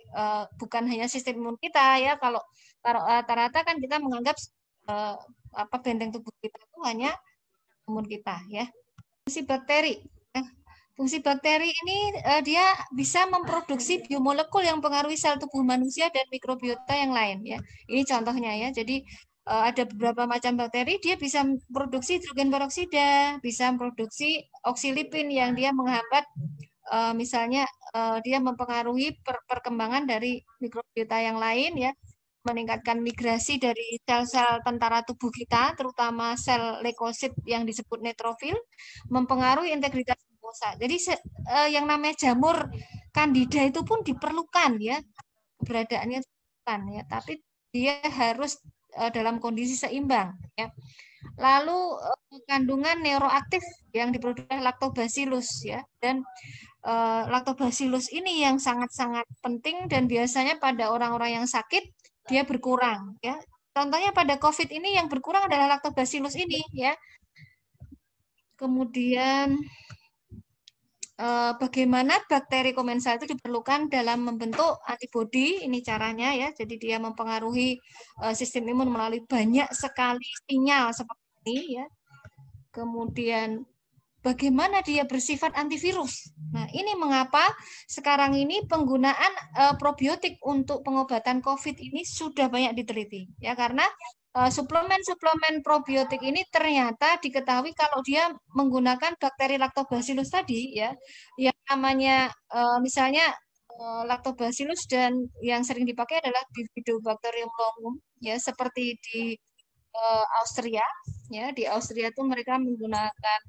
bukan hanya sistem imun kita ya, kalau rata-rata kan kita menganggap benteng tubuh kita itu hanya imun kita ya. Fungsi bakteri. Fungsi bakteri ini dia bisa memproduksi biomolekul yang mempengaruhi sel tubuh manusia dan mikrobiota yang lain ya. Ini contohnya ya. Jadi ada beberapa macam bakteri, dia bisa memproduksi hidrogen peroksida, bisa memproduksi oksilipin yang dia menghambat misalnya dia mempengaruhi perkembangan dari mikrobiota yang lain ya, meningkatkan migrasi dari sel-sel tentara tubuh kita, terutama sel leukosit yang disebut neutrofil, mempengaruhi integritas mukosa. Jadi yang namanya jamur kandida itu pun diperlukan ya, keberadaannya diperlukan ya, tapi dia harus dalam kondisi seimbang ya. Lalu kandungan neuroaktif yang diproduksi oleh lactobacillus ya, dan lactobacillus ini yang sangat-sangat penting dan biasanya pada orang-orang yang sakit dia berkurang ya. Contohnya pada COVID ini yang berkurang adalah lactobacillus ini ya. Kemudian bagaimana bakteri komensal itu diperlukan dalam membentuk antibodi, ini caranya ya. Jadi dia mempengaruhi sistem imun melalui banyak sekali sinyal seperti ini ya. Kemudian bagaimana dia bersifat antivirus. Nah, ini mengapa sekarang ini penggunaan probiotik untuk pengobatan COVID ini sudah banyak diteliti. Ya, karena suplemen-suplemen probiotik ini ternyata diketahui kalau dia menggunakan bakteri lactobacillus tadi ya, yang namanya misalnya lactobacillus, dan yang sering dipakai adalah Bifidobacterium longum ya, seperti di Austria ya. Di Austria itu mereka menggunakan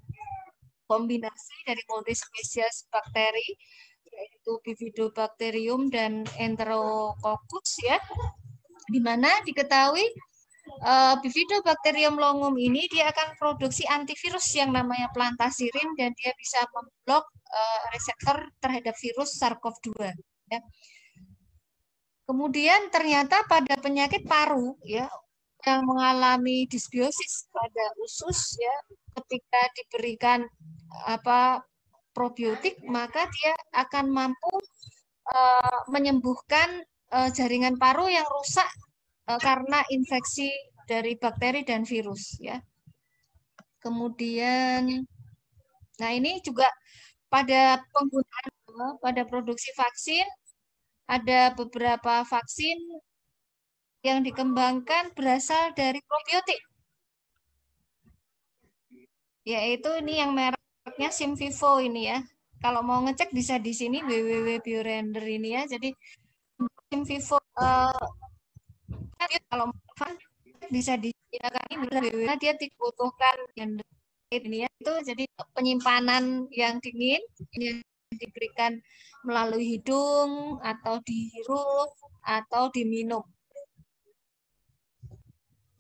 kombinasi dari multispesies bakteri yaitu Bifidobacterium dan Enterococcus ya, di mana diketahui Bifidobacterium longum ini dia akan produksi antivirus yang namanya plantasirin, dan dia bisa memblok reseptor terhadap virus SARS-CoV-2 ya. Kemudian ternyata pada penyakit paru ya, yang mengalami disbiosis pada usus ya, ketika diberikan probiotik, maka dia akan mampu menyembuhkan jaringan paru yang rusak karena infeksi dari bakteri dan virus ya. Kemudian nah ini juga pada penggunaan pada produksi vaksin, ada beberapa vaksin yang dikembangkan berasal dari probiotik. Yaitu ini yang mereknya Simvivo ini ya. Kalau mau ngecek bisa di sini www.biorender ini ya. Jadi Simvivo kalau bisa digunakan karena dia dibutuhkan yang ini ya, itu jadi penyimpanan yang dingin yang diberikan melalui hidung atau dihirup atau diminum.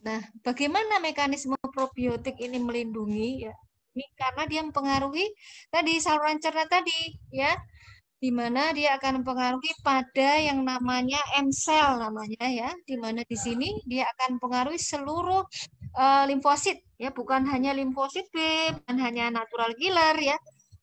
Nah, bagaimana mekanisme probiotik ini melindungi ya? Ini karena dia mempengaruhi tadi saluran cerna tadi ya, di mana dia akan mempengaruhi pada yang namanya M-cell namanya ya, di mana di sini dia akan mempengaruhi seluruh limfosit ya, bukan hanya limfosit B, bukan hanya natural killer ya,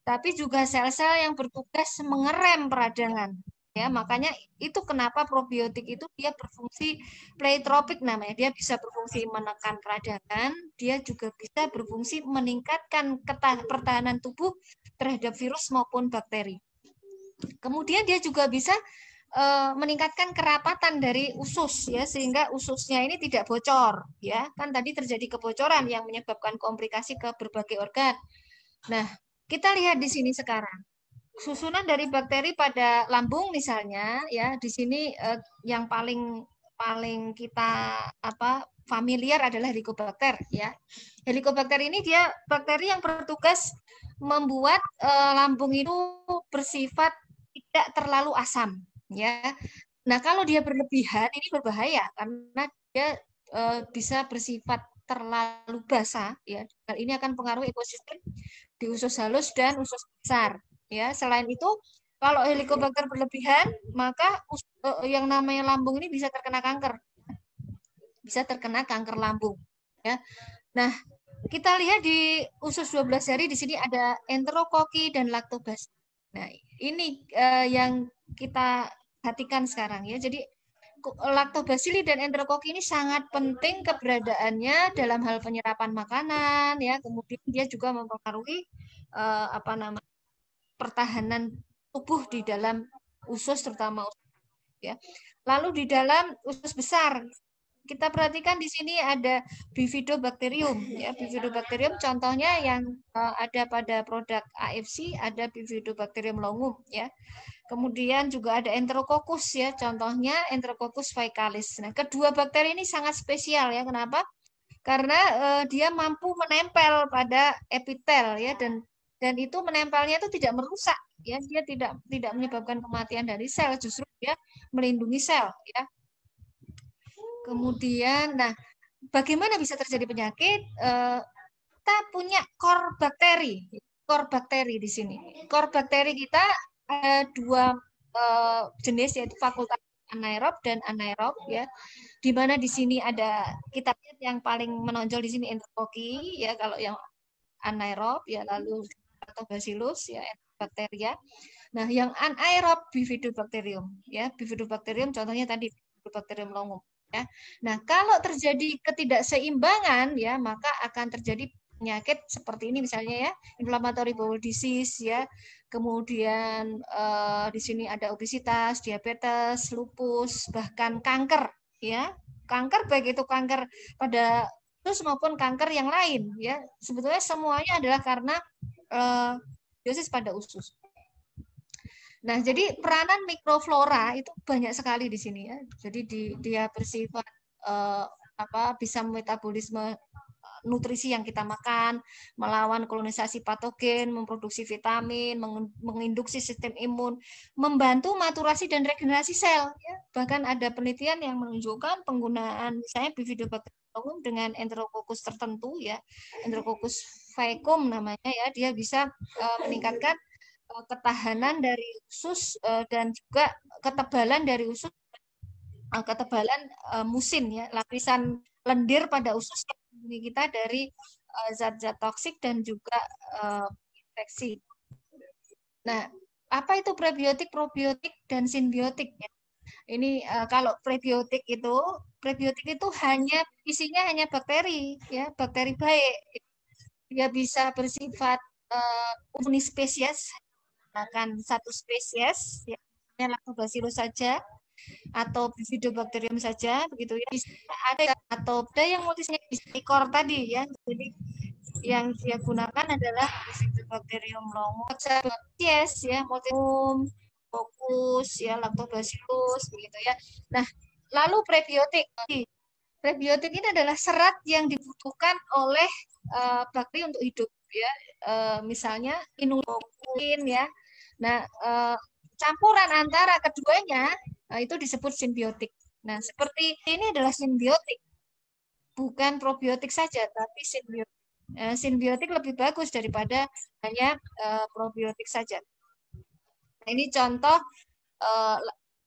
tapi juga sel-sel yang bertugas mengerem peradangan. Ya, makanya itu kenapa probiotik itu dia berfungsi pleiotropik namanya. Dia bisa berfungsi menekan peradangan, dia juga bisa berfungsi meningkatkan pertahanan tubuh terhadap virus maupun bakteri. Kemudian dia juga bisa meningkatkan kerapatan dari usus ya, sehingga ususnya ini tidak bocor ya. Kan tadi terjadi kebocoran yang menyebabkan komplikasi ke berbagai organ. Nah, kita lihat di sini sekarang. Susunan dari bakteri pada lambung misalnya ya, di sini yang paling kita familiar adalah Helicobacter ya. Helicobacter ini dia bakteri yang bertugas membuat lambung itu bersifat tidak terlalu asam ya. Nah, kalau dia berlebihan ini berbahaya karena dia bisa bersifat terlalu basah ya. Hal ini akan pengaruhi ekosistem di usus halus dan usus besar. Ya, selain itu, kalau Helicobacter berlebihan, maka yang namanya lambung ini bisa terkena kanker. Bisa terkena kanker lambung, ya. Nah, kita lihat di usus 12 hari di sini ada enterokoki dan lactobacillus. Nah, ini yang kita perhatikan sekarang ya. Jadi lactobacillus dan enterokoki ini sangat penting keberadaannya dalam hal penyerapan makanan ya. Kemudian dia juga mempengaruhi pertahanan tubuh di dalam usus terutama ya. Lalu di dalam usus besar kita perhatikan di sini ada Bifidobacterium ya. Bifidobacterium contohnya yang ada pada produk AFC ada Bifidobacterium longum ya. Kemudian juga ada Enterococcus ya, contohnya Enterococcus faecalis. Nah, kedua bakteri ini sangat spesial ya. Kenapa? Karena dia mampu menempel pada epitel ya, dan itu menempelnya itu tidak merusak ya, dia tidak menyebabkan kematian dari sel, justru dia melindungi sel ya. Kemudian nah, bagaimana bisa terjadi penyakit? Kita punya core bakteri di sini. Core bakteri kita ada dua jenis, yaitu fakultatif anaerob dan anaerob ya. Di mana di sini ada, kita lihat yang paling menonjol di sini enterokoki ya, kalau yang anaerob ya, lalu lactobacillus ya, bakteria. Nah, yang anaerob Bifidobacterium ya. Bifidobacterium contohnya tadi Bifidobacterium longum ya. Nah, kalau terjadi ketidakseimbangan ya, maka akan terjadi penyakit seperti ini misalnya ya, inflammatory bowel disease ya. Kemudian di sini ada obesitas, diabetes, lupus, bahkan kanker ya. Kanker baik itu kanker pada usus maupun kanker yang lain ya. Sebetulnya semuanya adalah karena biosis pada usus. Nah, jadi peranan mikroflora itu banyak sekali di sini ya. Jadi dia bersifat bisa metabolisme nutrisi yang kita makan, melawan kolonisasi patogen, memproduksi vitamin, menginduksi sistem imun, membantu maturasi dan regenerasi sel. Ya. Bahkan ada penelitian yang menunjukkan penggunaan misalnya Bifidobacterium dengan Enterococcus tertentu ya, Enterococcus faecum namanya ya, dia bisa meningkatkan ketahanan dari usus dan juga ketebalan dari usus, ketebalan musin ya, lapisan lendir pada usus kita dari zat-zat toksik dan juga infeksi. Nah, apa itu prebiotik, probiotik, dan simbiotik ya? Ini kalau prebiotik itu hanya isinya hanya bakteri ya, bakteri baik. Dia bisa bersifat unispesies, akan satu spesies ya, lactobacillus saja atau Bifidobacterium saja begitu ya. Bisa ada atau ada yang multisektor tadi ya. Jadi yang dia gunakan adalah Bifidobacterium longum, yes ya, multium, fokus ya, lactobacillus begitu ya. Nah, lalu prebiotik Prebiotik ini adalah serat yang dibutuhkan oleh bakteri untuk hidup ya. Misalnya inulin ya. Nah, campuran antara keduanya itu disebut simbiotik. Nah, seperti ini adalah simbiotik. Bukan probiotik saja, tapi simbiotik. Simbiotik lebih bagus daripada hanya probiotik saja. Nah, ini contoh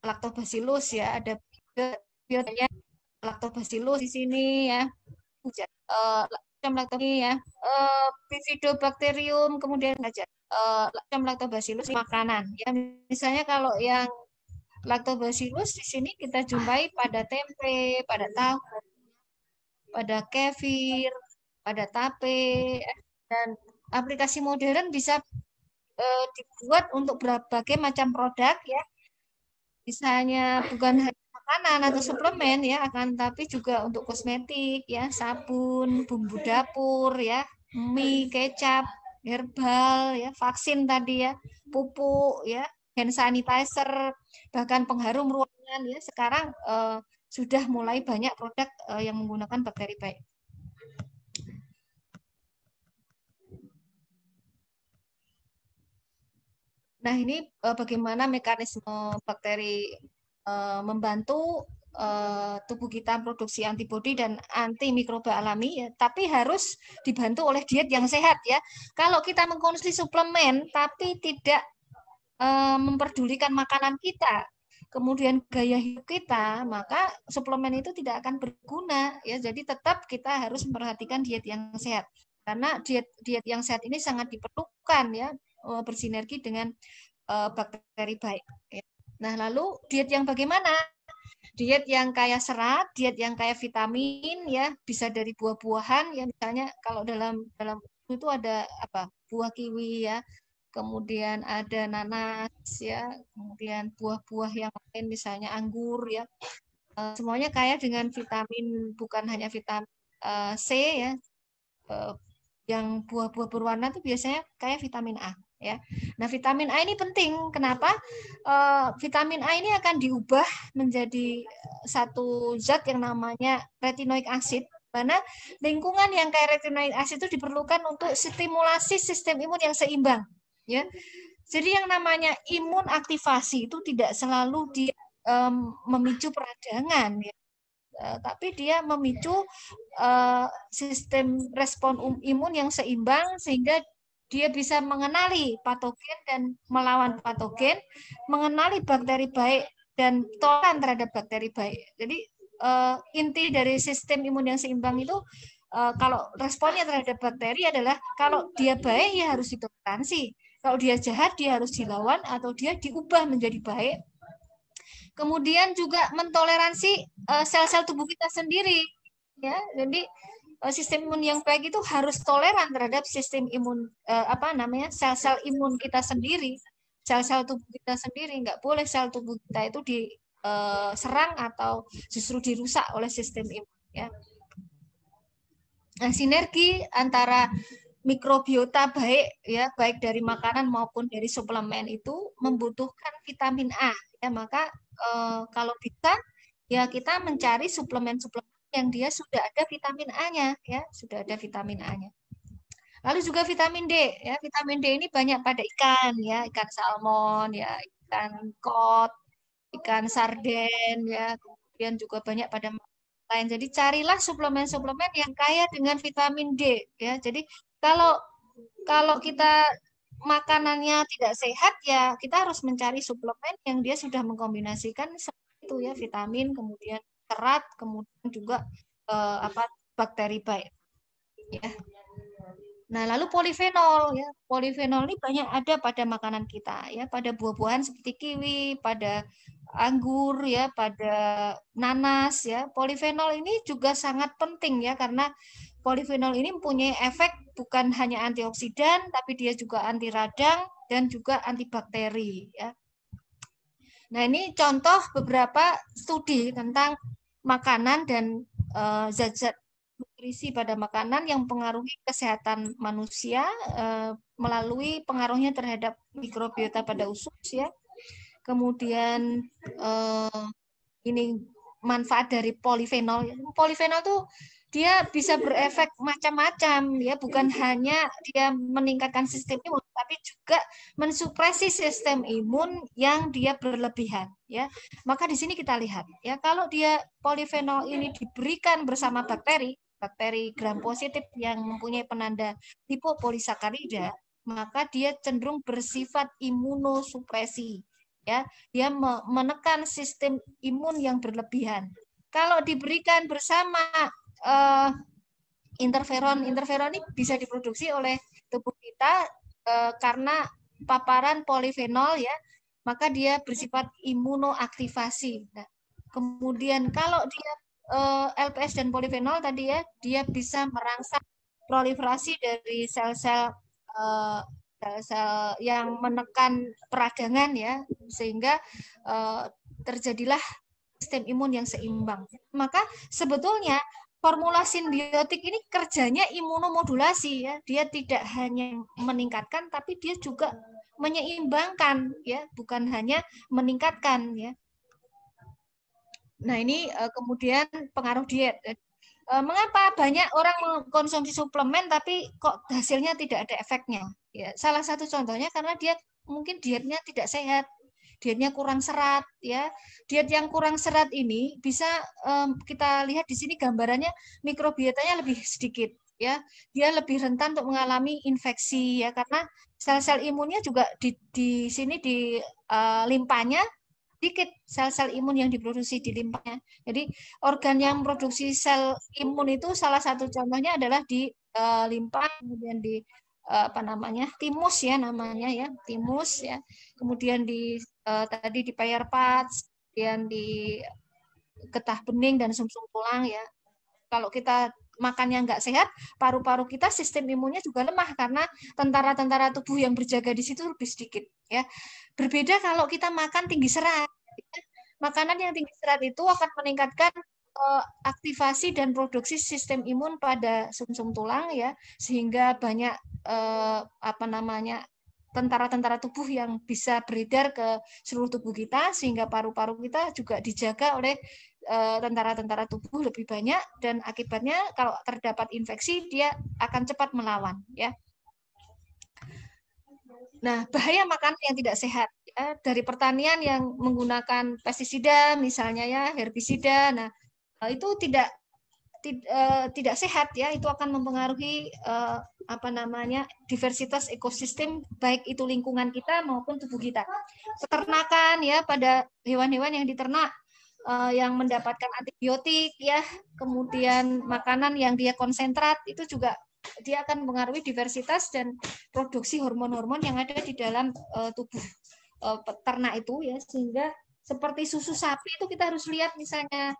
lactobacillus ya, ada biotanya lactobacillus di sini ya. Lactobacillus ya. Bifidobacterium kemudian saja lactobacillus makanan ya. Misalnya kalau yang lactobacillus di sini kita jumpai pada tempe, pada tahu, pada kefir, pada tape, dan aplikasi modern bisa dibuat untuk berbagai macam produk ya. Misalnya bukan hanya makanan atau suplemen ya, akan tapi juga untuk kosmetik ya, sabun, bumbu dapur ya, mie, kecap, herbal ya, vaksin tadi ya, pupuk ya, hand sanitizer, bahkan pengharum ruangan ya. Sekarang sudah mulai banyak produk yang menggunakan bakteri baik. Nah, ini bagaimana mekanisme bakteri membantu tubuh kita produksi antibodi dan antimikroba alami ya, tapi harus dibantu oleh diet yang sehat ya. Kalau kita mengkonsumsi suplemen tapi tidak memperdulikan makanan kita, kemudian gaya hidup kita, maka suplemen itu tidak akan berguna ya. Jadi tetap kita harus memperhatikan diet yang sehat. Karena diet yang sehat ini sangat diperlukan ya, bersinergi dengan bakteri baik. Nah, lalu diet yang bagaimana? Diet yang kaya serat, diet yang kaya vitamin ya, bisa dari buah-buahan ya, misalnya kalau dalam itu ada apa? Buah kiwi ya. Kemudian ada nanas ya, kemudian buah-buah yang lain misalnya anggur ya. Semuanya kaya dengan vitamin, bukan hanya vitamin C ya. Yang buah-buah berwarna itu biasanya kaya vitamin A ya. Nah, vitamin A ini penting. Kenapa? Vitamin A ini akan diubah menjadi satu zat yang namanya retinoic acid, mana lingkungan yang kaya retinoic acid itu diperlukan untuk stimulasi sistem imun yang seimbang ya. Jadi yang namanya imun aktivasi itu tidak selalu memicu peradangan ya. Tapi dia memicu sistem respon imun yang seimbang sehingga dia bisa mengenali patogen dan melawan patogen, mengenali bakteri baik dan toleran terhadap bakteri baik. Jadi inti dari sistem imun yang seimbang itu kalau responnya terhadap bakteri adalah kalau dia baik ya harus ditoleransi, kalau dia jahat dia harus dilawan atau dia diubah menjadi baik. Kemudian juga mentoleransi sel-sel tubuh kita sendiri ya. Jadi sistem imun yang baik itu harus toleran terhadap sistem imun sel-sel imun kita sendiri, sel-sel tubuh kita sendiri. Nggak boleh sel tubuh kita itu diserang atau justru dirusak oleh sistem imun ya. Nah, sinergi antara mikrobiota baik ya, baik dari makanan maupun dari suplemen itu membutuhkan vitamin A ya. Maka kalau bisa ya kita mencari suplemen-suplemen yang dia sudah ada vitamin A-nya ya, sudah ada vitamin A-nya. Lalu juga vitamin D ya, vitamin D ini banyak pada ikan ya, ikan salmon ya, ikan kod, ikan sarden ya, kemudian juga banyak pada lain. Jadi carilah suplemen-suplemen yang kaya dengan vitamin D ya. Jadi kalau kita makanannya tidak sehat ya kita harus mencari suplemen yang dia sudah mengkombinasikan itu ya, vitamin, kemudian serat, kemudian juga bakteri baik ya. Nah, lalu polifenol ya. Polifenol ini banyak ada pada makanan kita ya, pada buah-buahan seperti kiwi, pada anggur ya, pada nanas ya. Polifenol ini juga sangat penting ya, karena polifenol ini mempunyai efek bukan hanya antioksidan tapi dia juga anti radang dan juga antibakteri ya. Nah, ini contoh beberapa studi tentang makanan dan zat-zat nutrisi pada makanan yang mempengaruhi kesehatan manusia melalui pengaruhnya terhadap mikrobiota pada usus ya. Kemudian ini manfaat dari polifenol. Polifenol tuh dia bisa berefek macam-macam ya, bukan hanya dia meningkatkan sistem imun tapi juga mensupresi sistem imun yang dia berlebihan ya. Maka di sini kita lihat ya, kalau dia polifenol ini diberikan bersama bakteri gram positif yang mempunyai penanda lipopolisakarida, maka dia cenderung bersifat imunosupresi ya, dia menekan sistem imun yang berlebihan. Kalau diberikan bersama interferon ini bisa diproduksi oleh tubuh kita karena paparan polifenol ya, maka dia bersifat imunoaktivasi. Nah, kemudian kalau dia LPS dan polifenol tadi ya, dia bisa merangsang proliferasi dari sel-sel yang menekan peradangan ya, sehingga terjadilah sistem imun yang seimbang. Maka sebetulnya formula simbiotik ini kerjanya imunomodulasi ya. Dia tidak hanya meningkatkan tapi dia juga menyeimbangkan ya, bukan hanya meningkatkan ya. Nah, ini kemudian pengaruh diet. Mengapa banyak orang mengkonsumsi suplemen tapi kok hasilnya tidak ada efeknya? Ya, salah satu contohnya karena dia mungkin dietnya tidak sehat. Dietnya kurang serat ya. Diet yang kurang serat ini bisa kita lihat di sini gambarannya, mikrobiotanya lebih sedikit ya. Dia lebih rentan untuk mengalami infeksi ya, karena sel-sel imunnya juga di sini di limpanya sedikit sel-sel imun yang diproduksi di limpanya. Jadi organ yang memproduksi sel imun itu salah satu contohnya adalah di limpa, kemudian di timus ya namanya ya, timus ya, kemudian di tadi di payer parts, kemudian di getah bening dan sumsum tulang ya. Kalau kita makan yang nggak sehat, paru-paru kita sistem imunnya juga lemah karena tentara-tentara tubuh yang berjaga di situ lebih sedikit ya. Berbeda kalau kita makan tinggi serat. Makanan yang tinggi serat itu akan meningkatkan aktivasi dan produksi sistem imun pada sumsum tulang ya, sehingga banyak tentara-tentara tubuh yang bisa beredar ke seluruh tubuh kita, sehingga paru-paru kita juga dijaga oleh tentara-tentara tubuh lebih banyak, dan akibatnya kalau terdapat infeksi dia akan cepat melawan ya. Nah, bahaya makanan yang tidak sehat ya, dari pertanian yang menggunakan pestisida misalnya ya, herbisida. Nah, itu tidak sehat ya, itu akan mempengaruhi diversitas ekosistem baik itu lingkungan kita maupun tubuh kita. Peternakan ya, pada hewan-hewan yang diternak yang mendapatkan antibiotik ya, kemudian makanan yang dia konsentrat, itu juga dia akan mempengaruhi diversitas dan produksi hormon-hormon yang ada di dalam tubuh peternak itu ya, sehingga seperti susu sapi itu kita harus lihat misalnya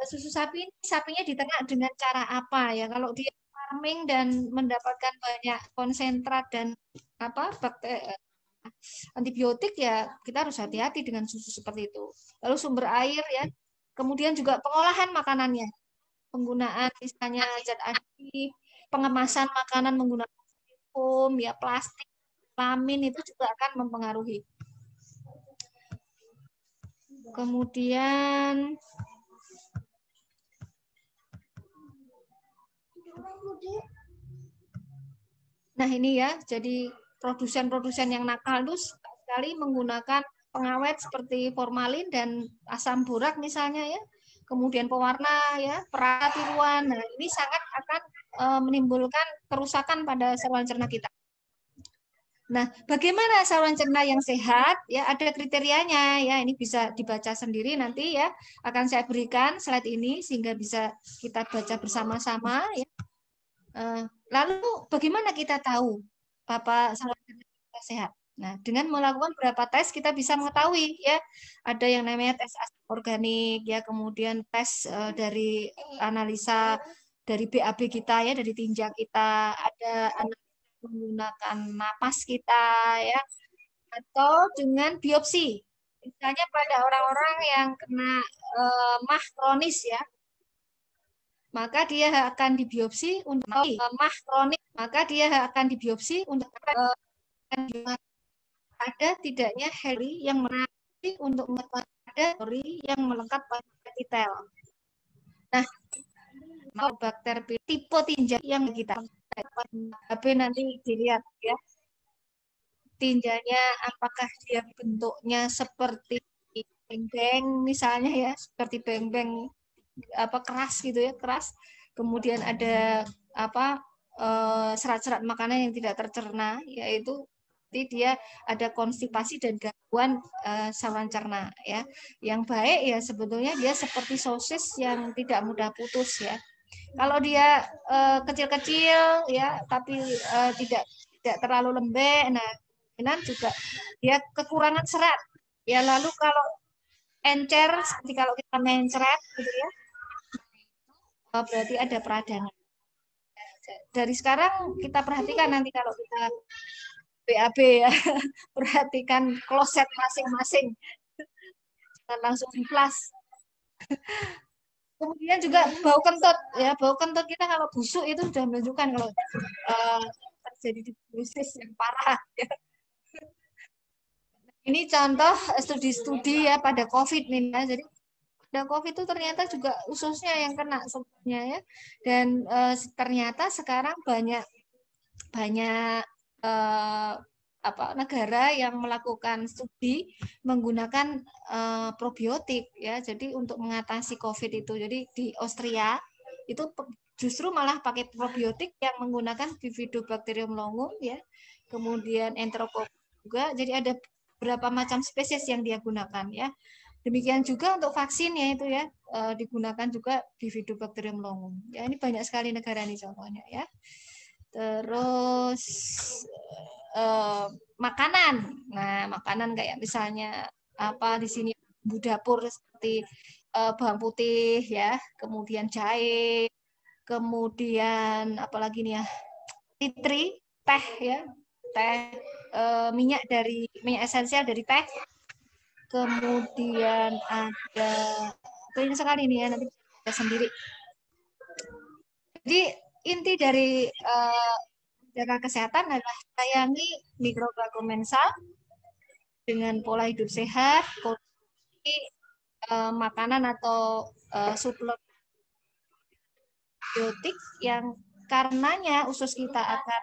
susu sapi, sapinya diternak dengan cara apa ya. Kalau dia farming dan mendapatkan banyak konsentrat dan antibiotik ya, kita harus hati-hati dengan susu seperti itu. Lalu sumber air ya, kemudian juga pengolahan makanannya, penggunaan misalnya zat adif, pengemasan makanan menggunakan foam ya, plastik, lamin, itu juga akan mempengaruhi. Kemudian nah ini ya, jadi produsen-produsen yang nakal itu sekali menggunakan pengawet seperti formalin dan asam borak misalnya ya, kemudian pewarna ya, perat tiruan. Nah, ini sangat akan menimbulkan kerusakan pada saluran cerna kita. Nah, bagaimana saluran cerna yang sehat? Ya, ada kriterianya ya. Ini bisa dibaca sendiri nanti ya. Akan saya berikan slide ini sehingga bisa kita baca bersama-sama ya. Lalu bagaimana kita tahu saluran cerna kita sehat? Nah, dengan melakukan beberapa tes kita bisa mengetahui ya. Ada yang namanya tes asam organik ya, kemudian tes dari analisa dari BAB kita ya, dari tinja kita, ada menggunakan napas kita ya, atau dengan biopsi. Misalnya pada orang-orang yang kena MAH kronis ya, maka dia akan dibiopsi untuk MAH kronis, maka dia akan dibiopsi untuk ada tidaknya heli yang menarik untuk mengetahui ada bakteri yang melekat pada epitel. Nah, bakteri tipe tinja yang kita HP nanti dilihat ya, tinjanya apakah dia bentuknya seperti beng-beng misalnya ya, seperti beng-beng apa keras gitu ya, keras. Kemudian ada apa serat-serat makanan yang tidak tercerna, yaitu dia ada konstipasi dan gangguan saluran cerna ya. Yang baik ya sebetulnya dia seperti sosis yang tidak mudah putus ya. Kalau dia kecil-kecil ya, tapi tidak terlalu lembek, nah kemungkinan juga dia kekurangan serat. Ya lalu kalau encer, seperti kalau kita mencret gitu ya, berarti ada peradangan. Dari sekarang kita perhatikan nanti kalau kita BAB ya, perhatikan kloset masing-masing, jangan langsung di flash. Kemudian juga bau kentut ya, bau kentut kita kalau busuk itu sudah menunjukkan kalau terjadi tuberkulosis yang parah ya. Ini contoh studi-studi ya pada COVID nih ya. Jadi pada COVID itu ternyata juga ususnya yang kena sebenarnya ya. Dan ternyata sekarang banyak negara yang melakukan studi menggunakan probiotik ya. Jadi untuk mengatasi COVID itu. Jadi di Austria itu justru malah pakai probiotik yang menggunakan Bifidobacterium longum ya. Kemudian Enterococcus juga. Jadi ada beberapa macam spesies yang dia gunakan ya. Demikian juga untuk vaksinnya itu ya digunakan juga Bifidobacterium longum. Ya ini banyak sekali negara nih contohnya ya. Terus makanan. Nah, makanan kayak misalnya apa di sini bumbu dapur seperti bawang putih ya, kemudian jahe, kemudian apalagi nih ya, titri, teh ya, teh minyak esensial dari teh. Kemudian ada banyak sekali nih ya, nanti kita sendiri. Jadi inti dari jaga kesehatan adalah sayangi mikroba komensal dengan pola hidup sehat, konsumsi makanan atau suplemen probiotik yang karenanya usus kita akan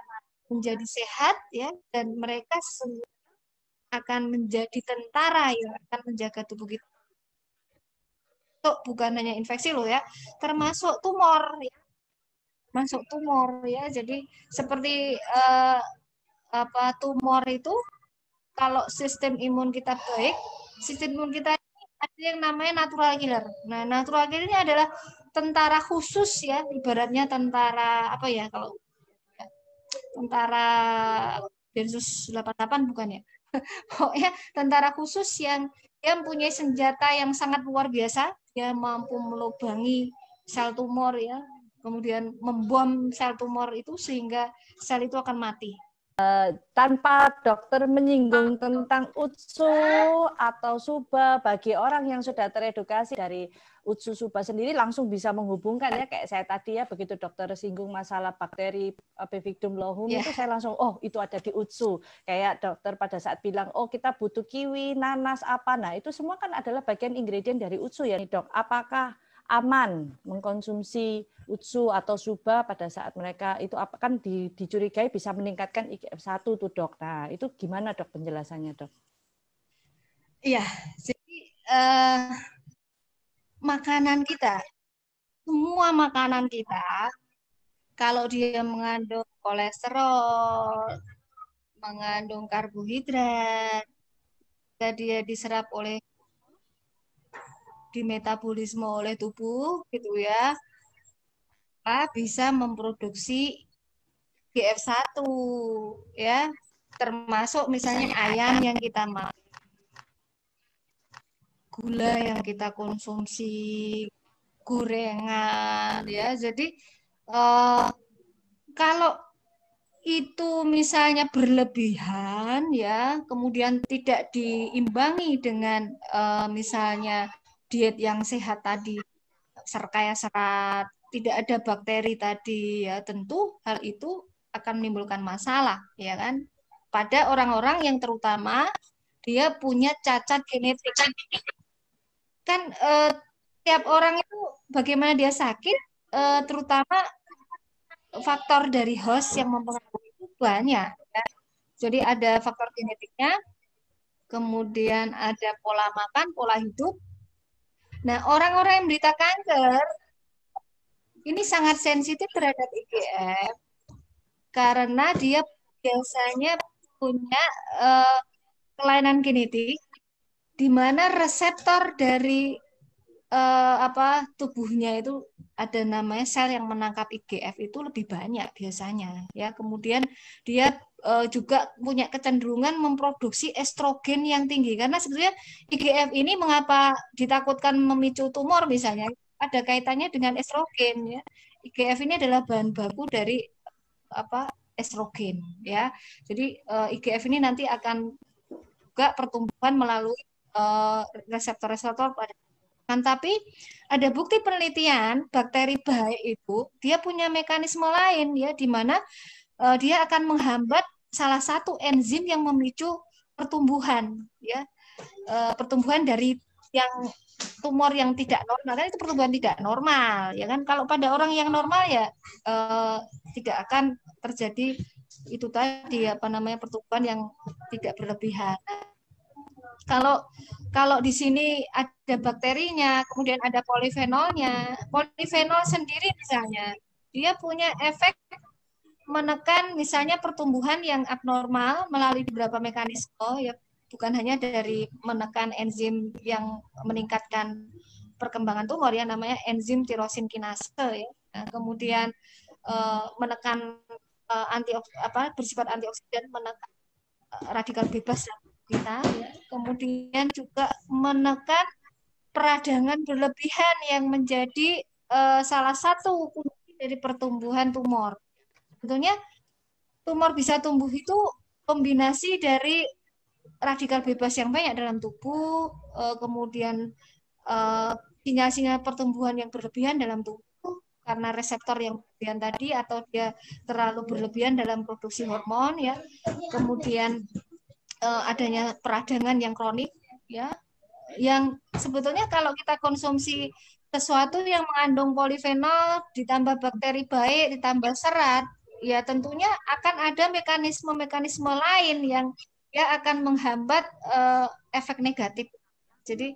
menjadi sehat ya, dan mereka akan menjadi tentara yang akan menjaga tubuh kita. Itu bukan hanya infeksi loh ya, termasuk tumor ya. Masuk tumor ya. Jadi seperti tumor itu kalau sistem imun kita baik, sistem imun kita ada yang namanya natural killer. Nah, natural killer ini adalah tentara khusus ya, ibaratnya tentara apa ya kalau tentara Densus 88 bukan ya. Pokoknya tentara khusus yang dia mempunyai senjata yang sangat luar biasa, dia mampu melubangi sel tumor ya, kemudian membom sel tumor itu sehingga sel itu akan mati. Tanpa dokter menyinggung tentang UTSU atau SUBA, bagi orang yang sudah teredukasi dari UTSU SUBA sendiri langsung bisa menghubungkan ya, kayak saya tadi ya, begitu dokter singgung masalah bakteri Bifidum longum itu saya langsung itu ada di UTSU. Kayak dokter pada saat bilang kita butuh kiwi, nanas apa, nah itu semua kan adalah bagian ingredient dari UTSU ya nih dok. Apakah aman mengkonsumsi UTSU atau SUBA pada saat mereka itu kan dicurigai bisa meningkatkan IGF-1 tuh dok. Nah itu gimana dok penjelasannya dok? Iya, jadi makanan kita, semua makanan kita, kalau dia mengandung kolesterol, mengandung karbohidrat, dia diserap oleh dimetabolisme oleh tubuh gitu ya, bisa memproduksi GF1 ya, termasuk misalnya ayam yang kita makan, gula yang kita konsumsi, gorengan ya. Jadi kalau itu misalnya berlebihan ya, kemudian tidak diimbangi dengan misalnya diet yang sehat tadi, kaya serat, tidak ada bakteri tadi ya, tentu hal itu akan menimbulkan masalah ya kan pada orang-orang yang terutama dia punya cacat genetik. kan tiap orang itu bagaimana dia sakit, terutama faktor dari host yang mempengaruhi itu banyak. Ya. Jadi ada faktor genetiknya, kemudian ada pola makan, pola hidup. Nah, orang-orang yang menderita kanker ini sangat sensitif terhadap IGF karena dia biasanya punya kelainan genetik di mana reseptor dari tubuhnya itu ada namanya sel yang menangkap IGF itu lebih banyak biasanya ya. Kemudian dia juga punya kecenderungan memproduksi estrogen yang tinggi karena sebenarnya IGF ini mengapa ditakutkan memicu tumor misalnya ada kaitannya dengan estrogen ya. IGF ini adalah bahan baku dari estrogen ya. Jadi IGF ini nanti akan juga pertumbuhan melalui reseptor-reseptor pada. Tapi ada bukti penelitian bakteri baik itu dia punya mekanisme lain ya di mana dia akan menghambat salah satu enzim yang memicu pertumbuhan ya. Pertumbuhan dari yang tumor yang tidak normal kan itu pertumbuhan tidak normal ya kan. Kalau pada orang yang normal ya tidak akan terjadi itu tadi pertumbuhan yang tidak berlebihan. Kalau di sini ada bakterinya, kemudian ada polifenolnya. Polifenol sendiri misalnya, dia punya efek menekan misalnya pertumbuhan yang abnormal melalui beberapa mekanisme, ya bukan hanya dari menekan enzim yang meningkatkan perkembangan tumor, ya namanya enzim tirosin kinase, ya. Nah, kemudian menekan bersifat antioksidan, menekan radikal bebas kita, ya. Kemudian juga menekan peradangan berlebihan yang menjadi salah satu kunci dari pertumbuhan tumor. Sebetulnya tumor bisa tumbuh itu kombinasi dari radikal bebas yang banyak dalam tubuh, kemudian sinyal-sinyal pertumbuhan yang berlebihan dalam tubuh karena reseptor yang berlebihan tadi atau dia terlalu berlebihan dalam produksi hormon ya. Kemudian adanya peradangan yang kronik ya, yang sebetulnya kalau kita konsumsi sesuatu yang mengandung polifenol ditambah bakteri baik ditambah serat ya tentunya akan ada mekanisme-mekanisme lain yang ya akan menghambat efek negatif. Jadi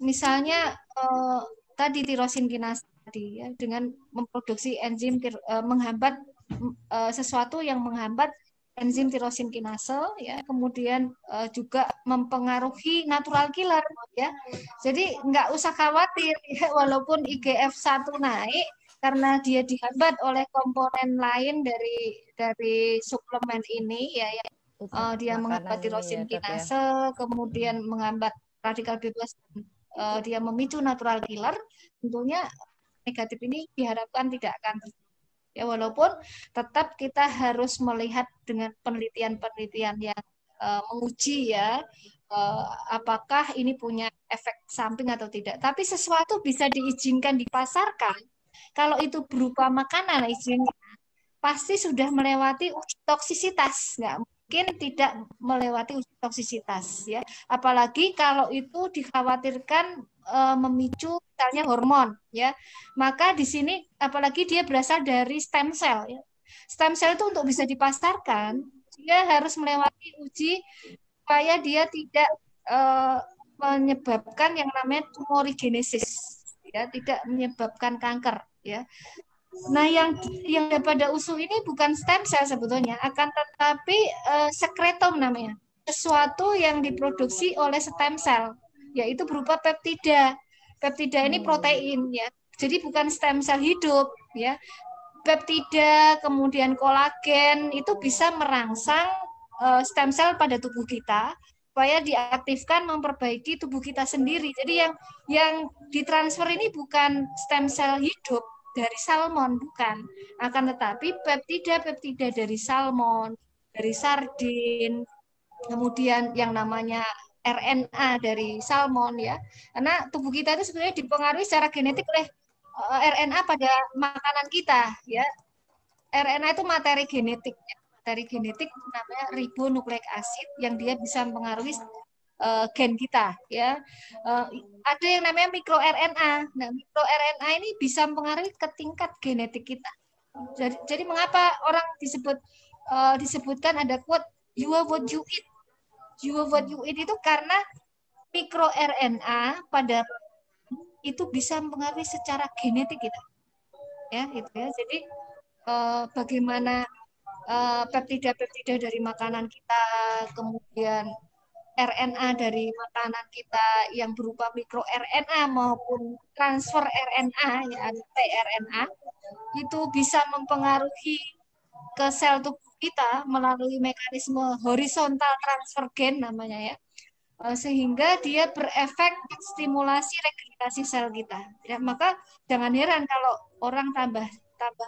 misalnya tadi tirosin kinase tadi ya dengan memproduksi enzim menghambat sesuatu yang menghambat enzim tirosin kinase ya, kemudian juga mempengaruhi natural killer ya. Jadi nggak usah khawatir ya, walaupun IGF-1 naik karena dia dihambat oleh komponen lain dari suplemen ini ya, dia menghambat tirosin kinase, kemudian menghambat radikal bebas, dia memicu natural killer, tentunya negatif ini diharapkan tidak akan terjadi. Ya, walaupun tetap kita harus melihat dengan penelitian-penelitian yang menguji ya apakah ini punya efek samping atau tidak. Tapi sesuatu bisa diizinkan dipasarkan kalau itu berupa makanan izinnya pasti sudah melewati uji toksisitas, nggak mungkin tidak melewati uji toksisitas ya. Apalagi kalau itu dikhawatirkan memicu misalnya hormon ya. Maka di sini apalagi dia berasal dari stem cell ya. Stem cell itu untuk bisa dipasarkan dia harus melewati uji supaya dia tidak menyebabkan yang namanya tumorigenesis ya, tidak menyebabkan kanker ya. Nah, yang pada usus ini bukan stem cell sebetulnya, akan tetapi sekretom namanya. Sesuatu yang diproduksi oleh stem cell, yaitu berupa peptida. Peptida ini protein ya. Jadi bukan stem cell hidup ya. Peptida, kemudian kolagen itu bisa merangsang stem cell pada tubuh kita supaya diaktifkan memperbaiki tubuh kita sendiri. Jadi yang ditransfer ini bukan stem cell hidup dari salmon, bukan. Akan tetapi peptida dari salmon, dari sardin, kemudian yang namanya RNA dari salmon ya. Karena tubuh kita itu sebenarnya dipengaruhi secara genetik oleh RNA pada makanan kita ya. RNA itu materi genetik. Materi genetik namanya ribonukleik asid yang dia bisa mempengaruhi gen kita ya. Ada yang namanya mikroRNA. Nah, mikroRNA ini bisa mempengaruhi ke tingkat genetik kita. Jadi mengapa orang disebutkan ada quote you are what you eat. You are what you eat itu karena mikroRNA pada itu bisa mempengaruhi secara genetik kita. Ya, gitu ya. Jadi bagaimana peptida-peptida dari makanan kita, kemudian RNA dari makanan kita yang berupa mikroRNA maupun transfer RNA, ya, tRNA, itu bisa mempengaruhi ke sel tubuh kita melalui mekanisme horizontal transfer gen namanya ya, sehingga dia berefek stimulasi regenerasi sel kita. Ya, maka jangan heran kalau orang tambah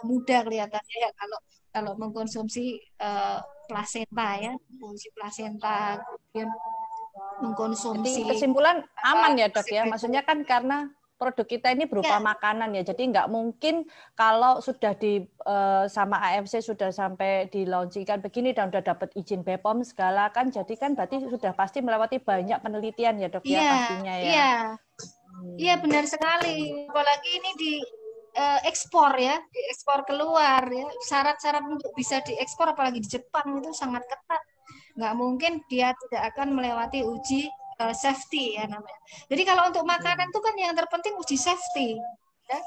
muda kelihatannya ya kalau mengkonsumsi plasenta ya, mengkonsumsi plasenta, kemudian mengkonsumsi. Jadi kesimpulan aman ya dok ya, maksudnya kan karena produk kita ini berupa makanan ya, jadi nggak mungkin kalau sudah sama AFC sudah sampai di launchingkan begini dan sudah dapat izin BPOM segala kan, jadi kan berarti sudah pasti melewati banyak penelitian ya dok ya pastinya ya. Iya, iya benar sekali. Apalagi ini ekspor ya, diekspor keluar ya. Syarat-syarat untuk bisa diekspor apalagi di Jepang itu sangat ketat. Nggak mungkin dia tidak akan melewati uji safety ya namanya. Jadi kalau untuk makanan itu kan yang terpenting uji safety. Ya.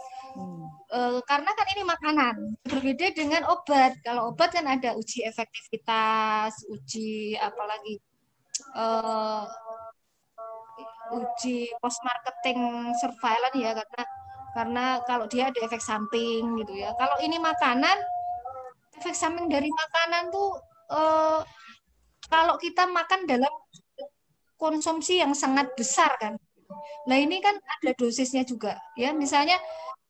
Karena kan ini makanan, berbeda dengan obat. Kalau obat kan ada uji efektivitas, uji apalagi uji post marketing surveillance ya, karena kalau dia ada efek samping gitu ya. Kalau ini makanan, efek samping dari makanan tuh kalau kita makan dalam konsumsi yang sangat besar kan. Nah ini kan ada dosisnya juga ya. Misalnya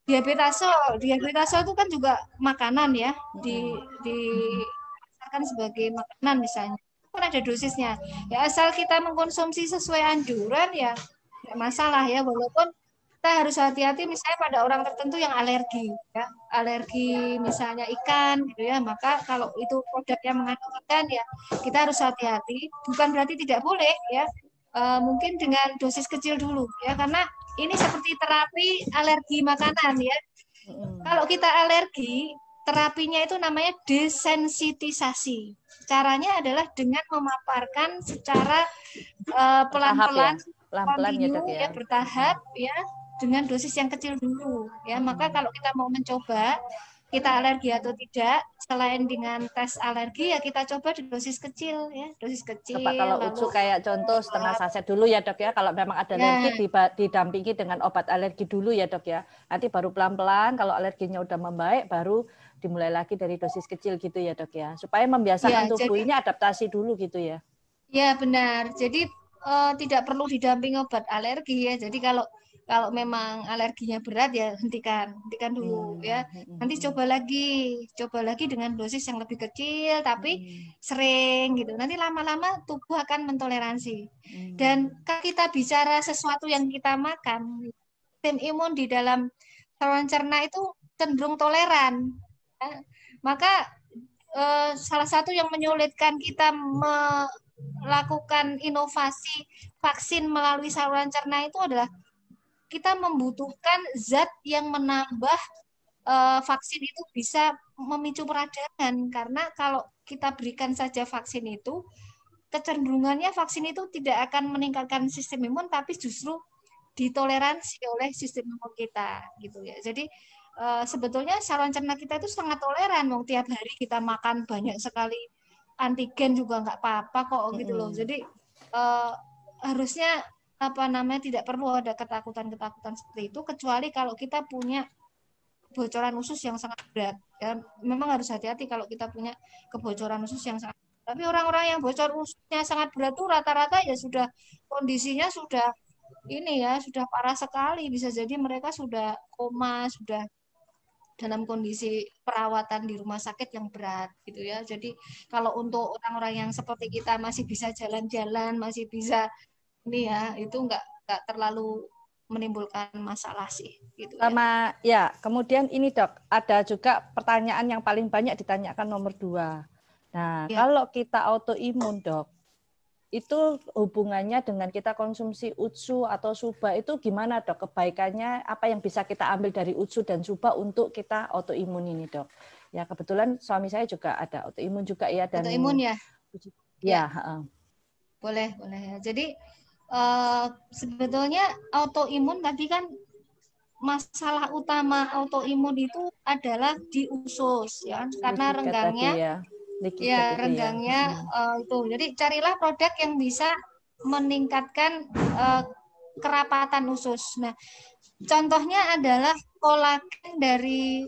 diabetasol itu kan juga makanan ya, dimasarkan sebagai makanan misalnya. Kan ada dosisnya. Ya asal kita mengkonsumsi sesuai anjuran ya nggak masalah ya, walaupun kita harus hati-hati misalnya pada orang tertentu yang alergi ya, alergi misalnya ikan gitu ya, maka kalau itu produk yang mengandung ikan ya kita harus hati-hati, bukan berarti tidak boleh ya, mungkin dengan dosis kecil dulu ya, karena ini seperti terapi alergi makanan ya. Kalau kita alergi, terapinya itu namanya desensitisasi. Caranya adalah dengan memaparkan secara pelan-pelan, ya, bertahap ya, dengan dosis yang kecil dulu ya. Maka kalau kita mau mencoba kita alergi atau tidak, selain dengan tes alergi ya kita coba di dosis kecil ya, dosis kecil. Coba kalau Ucu kayak contoh setengah saset dulu ya dok ya, kalau memang ada alergi didampingi dengan obat alergi dulu ya dok ya, nanti baru pelan-pelan kalau alerginya udah membaik baru dimulai lagi dari dosis kecil gitu ya dok ya, supaya membiasakan tubuh ini adaptasi dulu gitu ya. Ya benar, jadi tidak perlu didampingi obat alergi ya, jadi kalau memang alerginya berat ya hentikan dulu ya. Nanti coba lagi dengan dosis yang lebih kecil tapi sering gitu. Nanti lama-lama tubuh akan mentoleransi. Dan kalau kita bicara sesuatu yang kita makan, sistem imun di dalam saluran cerna itu cenderung toleran. Ya. Maka salah satu yang menyulitkan kita melakukan inovasi vaksin melalui saluran cerna itu adalah kita membutuhkan zat yang menambah vaksin itu bisa memicu peradangan, karena kalau kita berikan saja vaksin itu, kecenderungannya vaksin itu tidak akan meningkatkan sistem imun, tapi justru ditoleransi oleh sistem imun kita, gitu ya. Jadi sebetulnya saluran cerna kita itu sangat toleran, mau tiap hari kita makan banyak sekali antigen juga nggak apa-apa kok, gitu loh. Jadi harusnya tidak perlu ada ketakutan seperti itu, kecuali kalau kita punya kebocoran usus yang sangat berat ya, memang harus hati-hati kalau kita punya kebocoran usus yang sangat berat. Tapi orang-orang yang bocor ususnya sangat berat tuh rata-rata ya sudah kondisinya sudah ini ya, sudah parah sekali, bisa jadi mereka sudah koma, sudah dalam kondisi perawatan di rumah sakit yang berat gitu ya. Jadi kalau untuk orang-orang yang seperti kita masih bisa jalan-jalan, masih bisa ini ya, itu nggak terlalu menimbulkan masalah sih gitu sama ya. Kemudian ini dok, ada juga pertanyaan yang paling banyak ditanyakan nomor 2. Nah kalau kita autoimun dok, itu hubungannya dengan kita konsumsi UTSU atau SUBA itu gimana dok? Kebaikannya apa yang bisa kita ambil dari UTSU dan SUBA untuk kita autoimun ini dok? Ya kebetulan suami saya juga ada autoimun juga ya dan Autoimun ya? ya. Boleh ya. Jadi sebetulnya autoimun tadi kan masalah utama autoimun itu adalah di usus ya, karena renggangnya renggangnya itu. Jadi carilah produk yang bisa meningkatkan kerapatan usus. Nah, contohnya adalah kolagen dari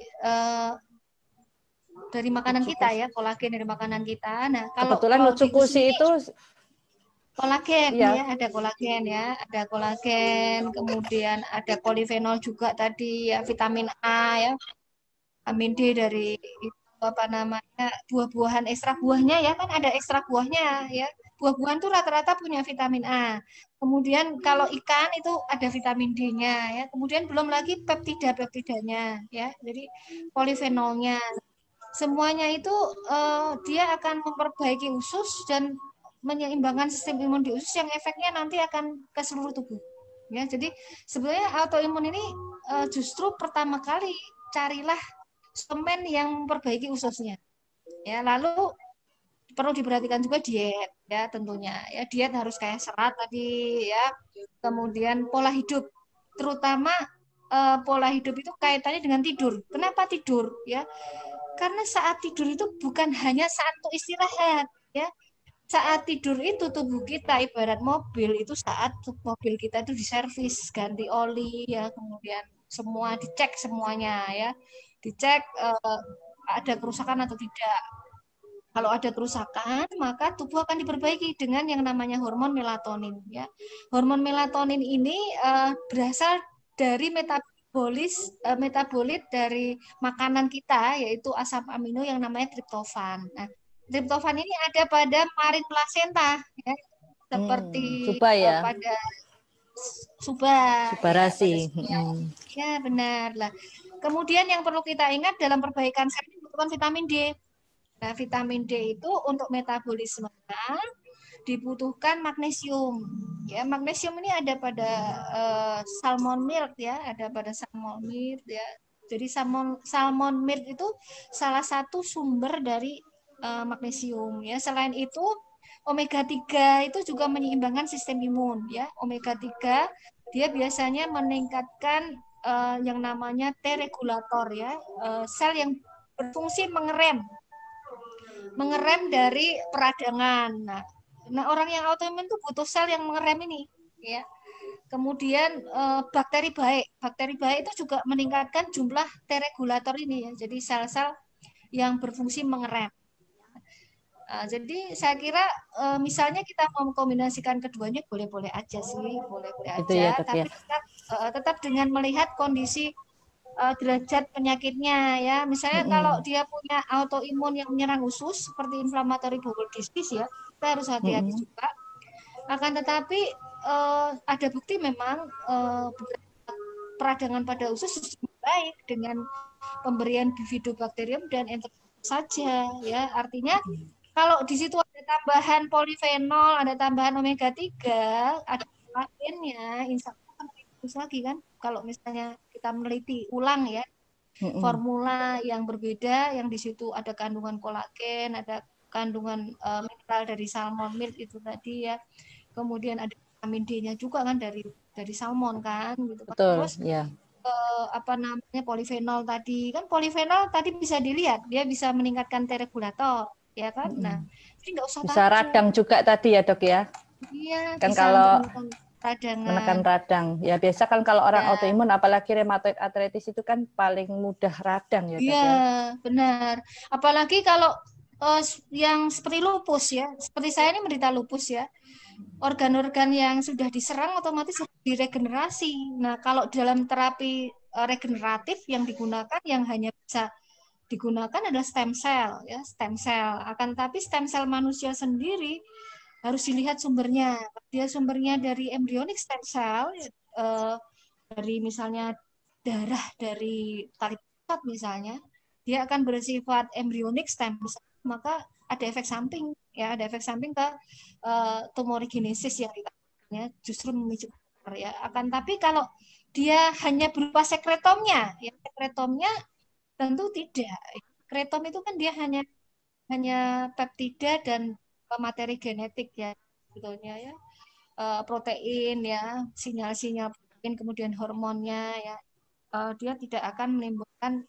makanan kita ya, kolagen dari makanan kita. Nah, kalau kebetulan Utsukushi itu kolagen ya, ada kolagen, kemudian ada polifenol juga tadi ya, vitamin A ya, vitamin D dari apa namanya buah-buahan, ekstrak buahnya ya, kan ada ekstrak buahnya ya. Buah-buahan tuh rata-rata punya vitamin A. Kemudian kalau ikan itu ada vitamin D-nya ya. Kemudian belum lagi peptidanya ya. Jadi polifenolnya. Semuanya itu dia akan memperbaiki usus dan menyeimbangkan sistem imun di usus yang efeknya nanti akan ke seluruh tubuh. Ya, jadi sebenarnya autoimun ini justru pertama kali carilah suplemen yang memperbaiki ususnya. Ya, lalu perlu diperhatikan juga diet ya tentunya. Ya, diet harus kayak serat tadi ya. Kemudian pola hidup, terutama pola hidup itu kaitannya dengan tidur. Kenapa tidur ya? Karena saat tidur itu bukan hanya saat untuk istirahat ya. Saat tidur itu tubuh kita ibarat mobil, itu saat mobil kita itu diservis, ganti oli ya, kemudian semua dicek semuanya ya. Dicek ada kerusakan atau tidak. Kalau ada kerusakan, maka tubuh akan diperbaiki dengan yang namanya hormon melatonin ya. Hormon melatonin ini berasal dari metabolit dari makanan kita, yaitu asam amino yang namanya triptofan. Nah, triptofan ini ada pada marin plasenta ya, seperti ya. pada subarasi. Ya, benar lah. Kemudian yang perlu kita ingat dalam perbaikan sel dibutuhkan vitamin D. Nah, vitamin D itu untuk metabolismenya dibutuhkan magnesium. Ya, magnesium ini ada pada salmon milk ya, ada pada salmon milk ya. Jadi salmon milk itu salah satu sumber dari magnesium ya. Selain itu omega 3 itu juga menyeimbangkan sistem imun ya. Omega 3 dia biasanya meningkatkan yang namanya T regulator ya, sel yang berfungsi mengerem dari peradangan. Nah, orang yang autoimun itu butuh sel yang mengerem ini, ya. Kemudian bakteri baik itu juga meningkatkan jumlah T regulator ini ya. Jadi sel-sel yang berfungsi mengerem. Jadi saya kira misalnya kita mau mengkombinasikan keduanya boleh-boleh aja sih, boleh-boleh aja. Ya, tapi tetap dengan melihat kondisi derajat penyakitnya ya. Misalnya kalau dia punya autoimun yang menyerang usus seperti inflammatory bowel disease ya, kita harus hati-hati juga. Akan tetapi ada bukti memang peradangan pada usus baik dengan pemberian bifidobakterium dan enterococcus saja ya. Artinya kalau di situ ada tambahan polifenol, ada tambahan omega 3, ada kolagennya, insya Allah bagus lagi kan. Kalau misalnya kita meneliti ulang ya, formula yang berbeda, yang di situ ada kandungan kolagen, ada kandungan mineral dari salmon milk itu tadi ya. Kemudian ada vitamin D-nya juga kan dari salmon kan gitu. Betul, terus apa namanya polifenol tadi kan, polifenol tadi bisa dilihat dia bisa meningkatkan T regulator ya kan. Nah, jadi nggak usah bisa radang juga tadi ya dok ya. Iya, kan bisa kalau menekan radang ya, biasa kan kalau orang autoimun apalagi rheumatoid arthritis itu kan paling mudah radang ya dok. Iya, benar. Apalagi kalau yang seperti lupus ya, seperti saya ini menderita lupus ya, organ-organ yang sudah diserang otomatis diregenerasi. Nah, kalau dalam terapi regeneratif yang digunakan, yang hanya bisa digunakan adalah stem cell ya, stem cell. Akan tapi stem cell manusia sendiri harus dilihat sumbernya. Dia sumbernya dari embryonic stem cell, dari misalnya darah dari tali pusat misalnya, dia akan bersifat embryonic stem cell, maka ada efek samping ya, ada efek samping ke tumorigenesis yang dikatakannya justru memicu kanker ya. Akan tapi kalau dia hanya berupa sekretomnya, ya sekretomnya tentu tidak. Sekretom itu kan dia hanya peptida dan materi genetik ya sebetulnya ya. Protein ya, sinyal-sinyal protein kemudian hormonnya ya. Dia tidak akan menimbulkan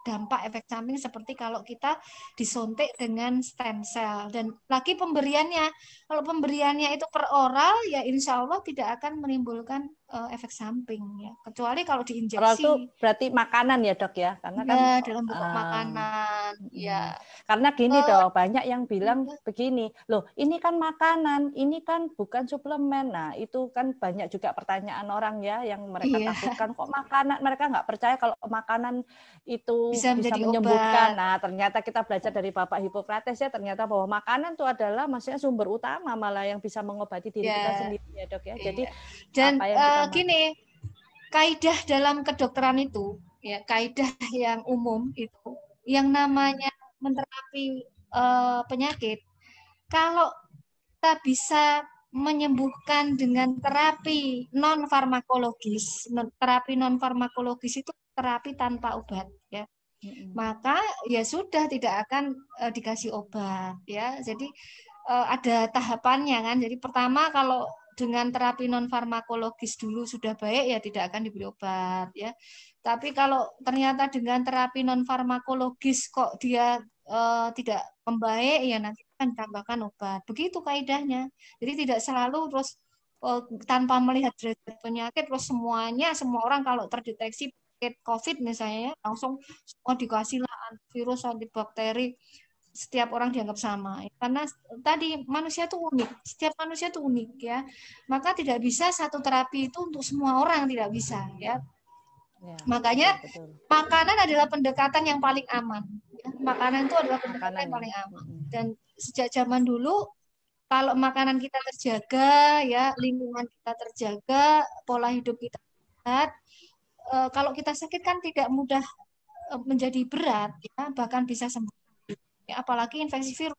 dampak efek samping seperti kalau kita disuntik dengan stem cell. Dan lagi pemberiannya, kalau pemberiannya itu per oral ya insya Allah tidak akan menimbulkan efek samping ya, kecuali kalau Oral itu diinjeksi. berarti makanan ya dok ya, karena kan Ya, dalam bentuk makanan ya. karena gini Eh, dok, banyak yang bilang begini, loh ini kan makanan, ini kan bukan suplemen. Nah itu kan banyak juga pertanyaan orang ya yang mereka iya, takutkan, kok makanan, mereka nggak percaya kalau makanan itu bisa bisa menjadi menyembuhkan. obat. Nah ternyata kita belajar dari Bapak Hippocrates ya, ternyata bahwa makanan itu adalah maksudnya sumber utama malah yang bisa mengobati diri kita Ya, sendiri ya dok ya. Jadi iya. Dan apa yang kita makan. gini, kaidah dalam kedokteran itu, ya kaidah yang umum itu, yang namanya menterapi penyakit, kalau kita bisa menyembuhkan dengan terapi non farmakologis, terapi non farmakologis itu terapi tanpa obat, ya. Maka ya sudah tidak akan dikasih obat, ya. Jadi ada tahapannya kan. Jadi pertama kalau dengan terapi non farmakologis dulu sudah baik ya tidak akan diberi obat ya. Tapi kalau ternyata dengan terapi non farmakologis kok dia tidak membaik ya nanti akan ditambahkan obat. Begitu kaidahnya. Jadi tidak selalu terus tanpa melihat derajat penyakit terus semua orang kalau terdeteksi penyakit COVID misalnya langsung semua dikasih lah antivirus, antibakteri, setiap orang dianggap sama karena tadi manusia itu unik, setiap manusia itu unik ya, maka tidak bisa satu terapi itu untuk semua orang, tidak bisa ya, makanya betul. Makanan adalah pendekatan yang paling aman ya. Makanan itu adalah pendekatan yang paling aman dan sejak zaman dulu kalau makanan kita terjaga ya, lingkungan kita terjaga, pola hidup kita sehat, kalau kita sakit kan tidak mudah menjadi berat ya, bahkan bisa sembuh. Ya, apalagi infeksi virus.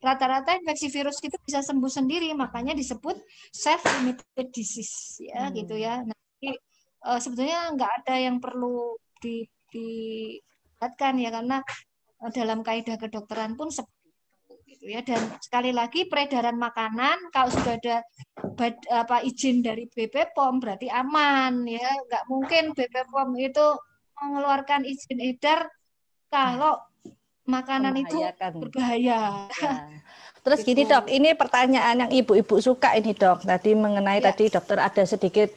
Rata-rata infeksi virus itu bisa sembuh sendiri, makanya disebut self-limited disease ya gitu ya. Nah, jadi, sebetulnya nggak ada yang perlu dibuatkan ya karena dalam kaidah kedokteran pun seperti itu gitu ya. Dan sekali lagi peredaran makanan kalau sudah ada izin dari BPOM berarti aman ya. Nggak mungkin BPOM itu mengeluarkan izin edar kalau makanan itu berbahaya. Ya. Terus gitu. Gini dok, ini pertanyaan yang ibu-ibu suka ini dok. Tadi mengenai tadi dokter ada sedikit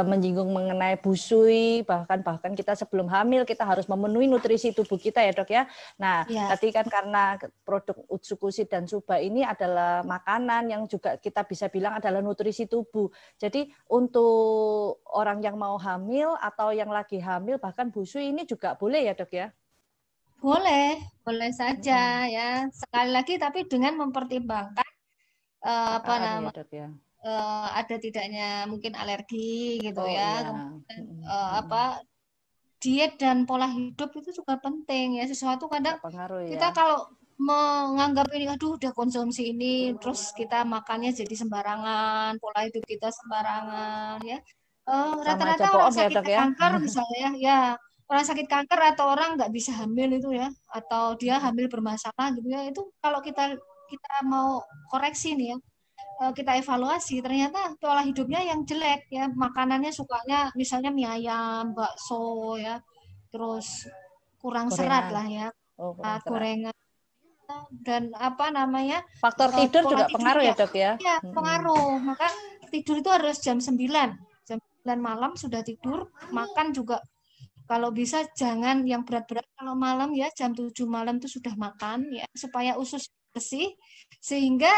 menyinggung mengenai busui, bahkan kita sebelum hamil kita harus memenuhi nutrisi tubuh kita ya dok ya. Nah tadi kan karena produk Utsukushi dan Suba ini adalah makanan yang juga kita bisa bilang adalah nutrisi tubuh. Jadi untuk orang yang mau hamil atau yang lagi hamil bahkan busui ini juga boleh ya dok ya? Boleh saja ya. Sekali lagi tapi dengan mempertimbangkan apa namanya ya, ada tidaknya mungkin alergi gitu ya. Kemudian diet dan pola hidup itu juga penting ya. Sesuatu kadang kita kalau menganggap ini aduh udah konsumsi ini terus kita makannya jadi sembarangan, pola hidup kita sembarangan ya. Rata-rata orang sakit kanker misalnya ya. Orang sakit kanker atau orang nggak bisa hamil itu ya, atau dia hamil bermasalah gitu ya, itu kalau kita mau koreksi nih ya, kita evaluasi ternyata pola hidupnya yang jelek ya, makanannya sukanya misalnya mie ayam, bakso ya, terus kurang serat lah ya, gorengan dan apa namanya faktor tidur juga pengaruh ya dok ya? Iya pengaruh, maka tidur itu harus jam 9 malam sudah tidur, makan juga kalau bisa jangan yang berat-berat, kalau malam ya jam 7 malam itu sudah makan ya supaya usus bersih sehingga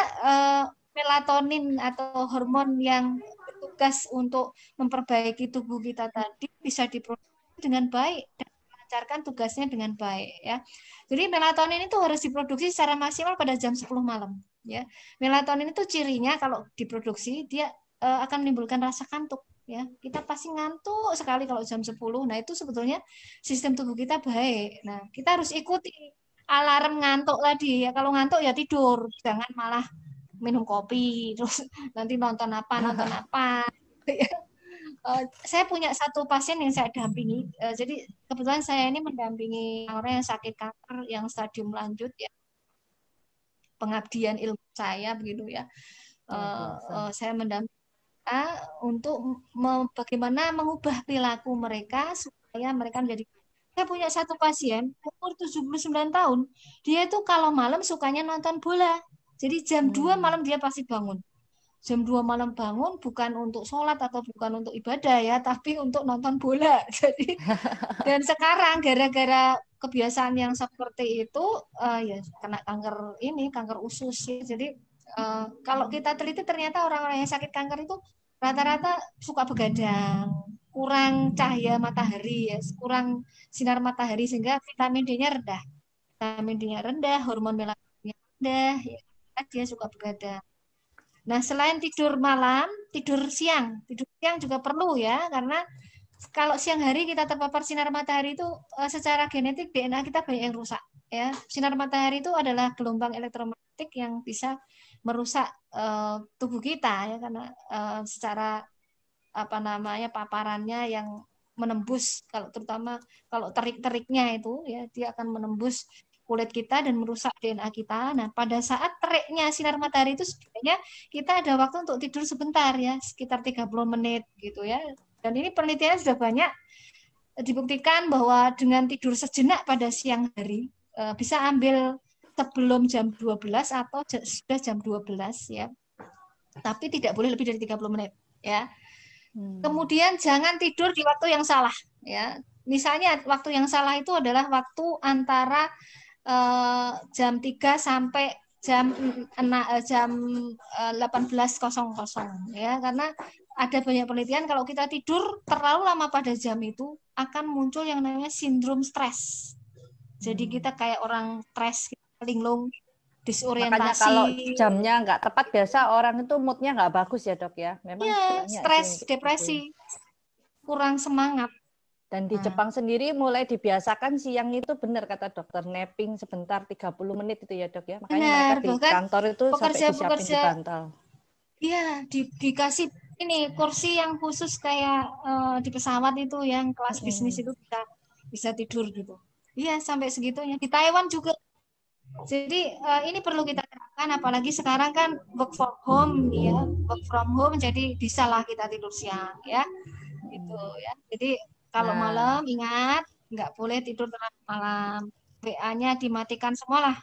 melatonin atau hormon yang bertugas untuk memperbaiki tubuh kita tadi bisa diproduksi dengan baik dan melancarkan tugasnya dengan baik ya. Jadi melatonin itu harus diproduksi secara maksimal pada jam 10 malam ya. Melatonin itu cirinya kalau diproduksi dia akan menimbulkan rasa kantuk. Ya, kita pasti ngantuk sekali kalau jam 10. Nah, itu sebetulnya sistem tubuh kita baik. Nah, kita harus ikuti alarm ngantuk tadi ya. Kalau ngantuk ya tidur, jangan malah minum kopi terus nanti nonton apa. Saya punya satu pasien yang saya dampingi. Jadi kebetulan saya ini mendampingi orang yang sakit kanker yang stadium lanjut ya. Pengabdian ilmu saya begitu ya. Saya mendampingi untuk bagaimana mengubah perilaku mereka supaya mereka menjadi. Saya punya satu pasien umur 79 tahun. Dia itu kalau malam sukanya nonton bola. Jadi jam 2 malam dia pasti bangun. Jam 2 malam bangun bukan untuk sholat atau bukan untuk ibadah ya, tapi untuk nonton bola. Jadi dan sekarang gara-gara kebiasaan yang seperti itu ya kena kanker usus ya. Jadi kalau kita teliti ternyata orang-orang yang sakit kanker itu rata-rata suka begadang, kurang cahaya matahari ya, kurang sinar matahari sehingga vitamin D-nya rendah. Vitamin D-nya rendah, hormon melatoninnya rendah, ya, dia suka begadang. Nah, selain tidur malam, tidur siang juga perlu ya, karena kalau siang hari kita terpapar sinar matahari itu secara genetik DNA kita banyak yang rusak ya. Sinar matahari itu adalah gelombang elektromagnetik yang bisa merusak tubuh kita ya, karena secara paparannya yang menembus, kalau terutama kalau terik-teriknya itu ya dia akan menembus kulit kita dan merusak DNA kita. Nah, pada saat teriknya sinar matahari itu sebenarnya kita ada waktu untuk tidur sebentar ya, sekitar 30 menit gitu ya. Dan ini penelitiannya sudah banyak dibuktikan bahwa dengan tidur sejenak pada siang hari bisa ambil sebelum jam 12 atau sudah jam 12 ya. Tapi tidak boleh lebih dari 30 menit ya. Kemudian jangan tidur di waktu yang salah ya. Misalnya waktu yang salah itu adalah waktu antara jam 3 sampai jam 18.00 ya, karena ada banyak penelitian kalau kita tidur terlalu lama pada jam itu akan muncul yang namanya sindrom stres. Jadi kita kayak orang stres, linglung, disorientasi. Makanya kalau jamnya nggak tepat biasa orang itu moodnya nggak bagus ya dok ya. Memang ya, stres, depresi, kurang semangat. Dan di Jepang sendiri mulai dibiasakan siang itu benar kata dokter, napping sebentar 30 menit itu ya dok ya. Makanya benar, mereka di kantor itu sampai disiapin di bantal. Iya, dikasih ini kursi yang khusus kayak di pesawat itu yang kelas bisnis itu bisa tidur gitu. Iya, sampai segitunya. Di Taiwan juga. Jadi ini perlu kita terapkan, apalagi sekarang kan work from home ya, work from home, jadi bisalah kita tidur siang ya, gitu ya. Jadi kalau malam ingat nggak boleh tidur terlalu malam. WA-nya dimatikan semua lah,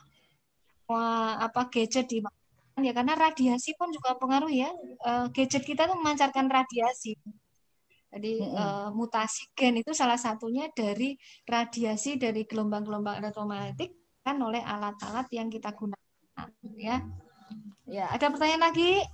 gadget dimatikan ya, karena radiasi pun juga pengaruh ya. Gadget kita tuh memancarkan radiasi. Jadi mutasi gen itu salah satunya dari radiasi dari gelombang-gelombang elektromagnetik kan oleh alat-alat yang kita gunakan ya. Ya, ada pertanyaan lagi?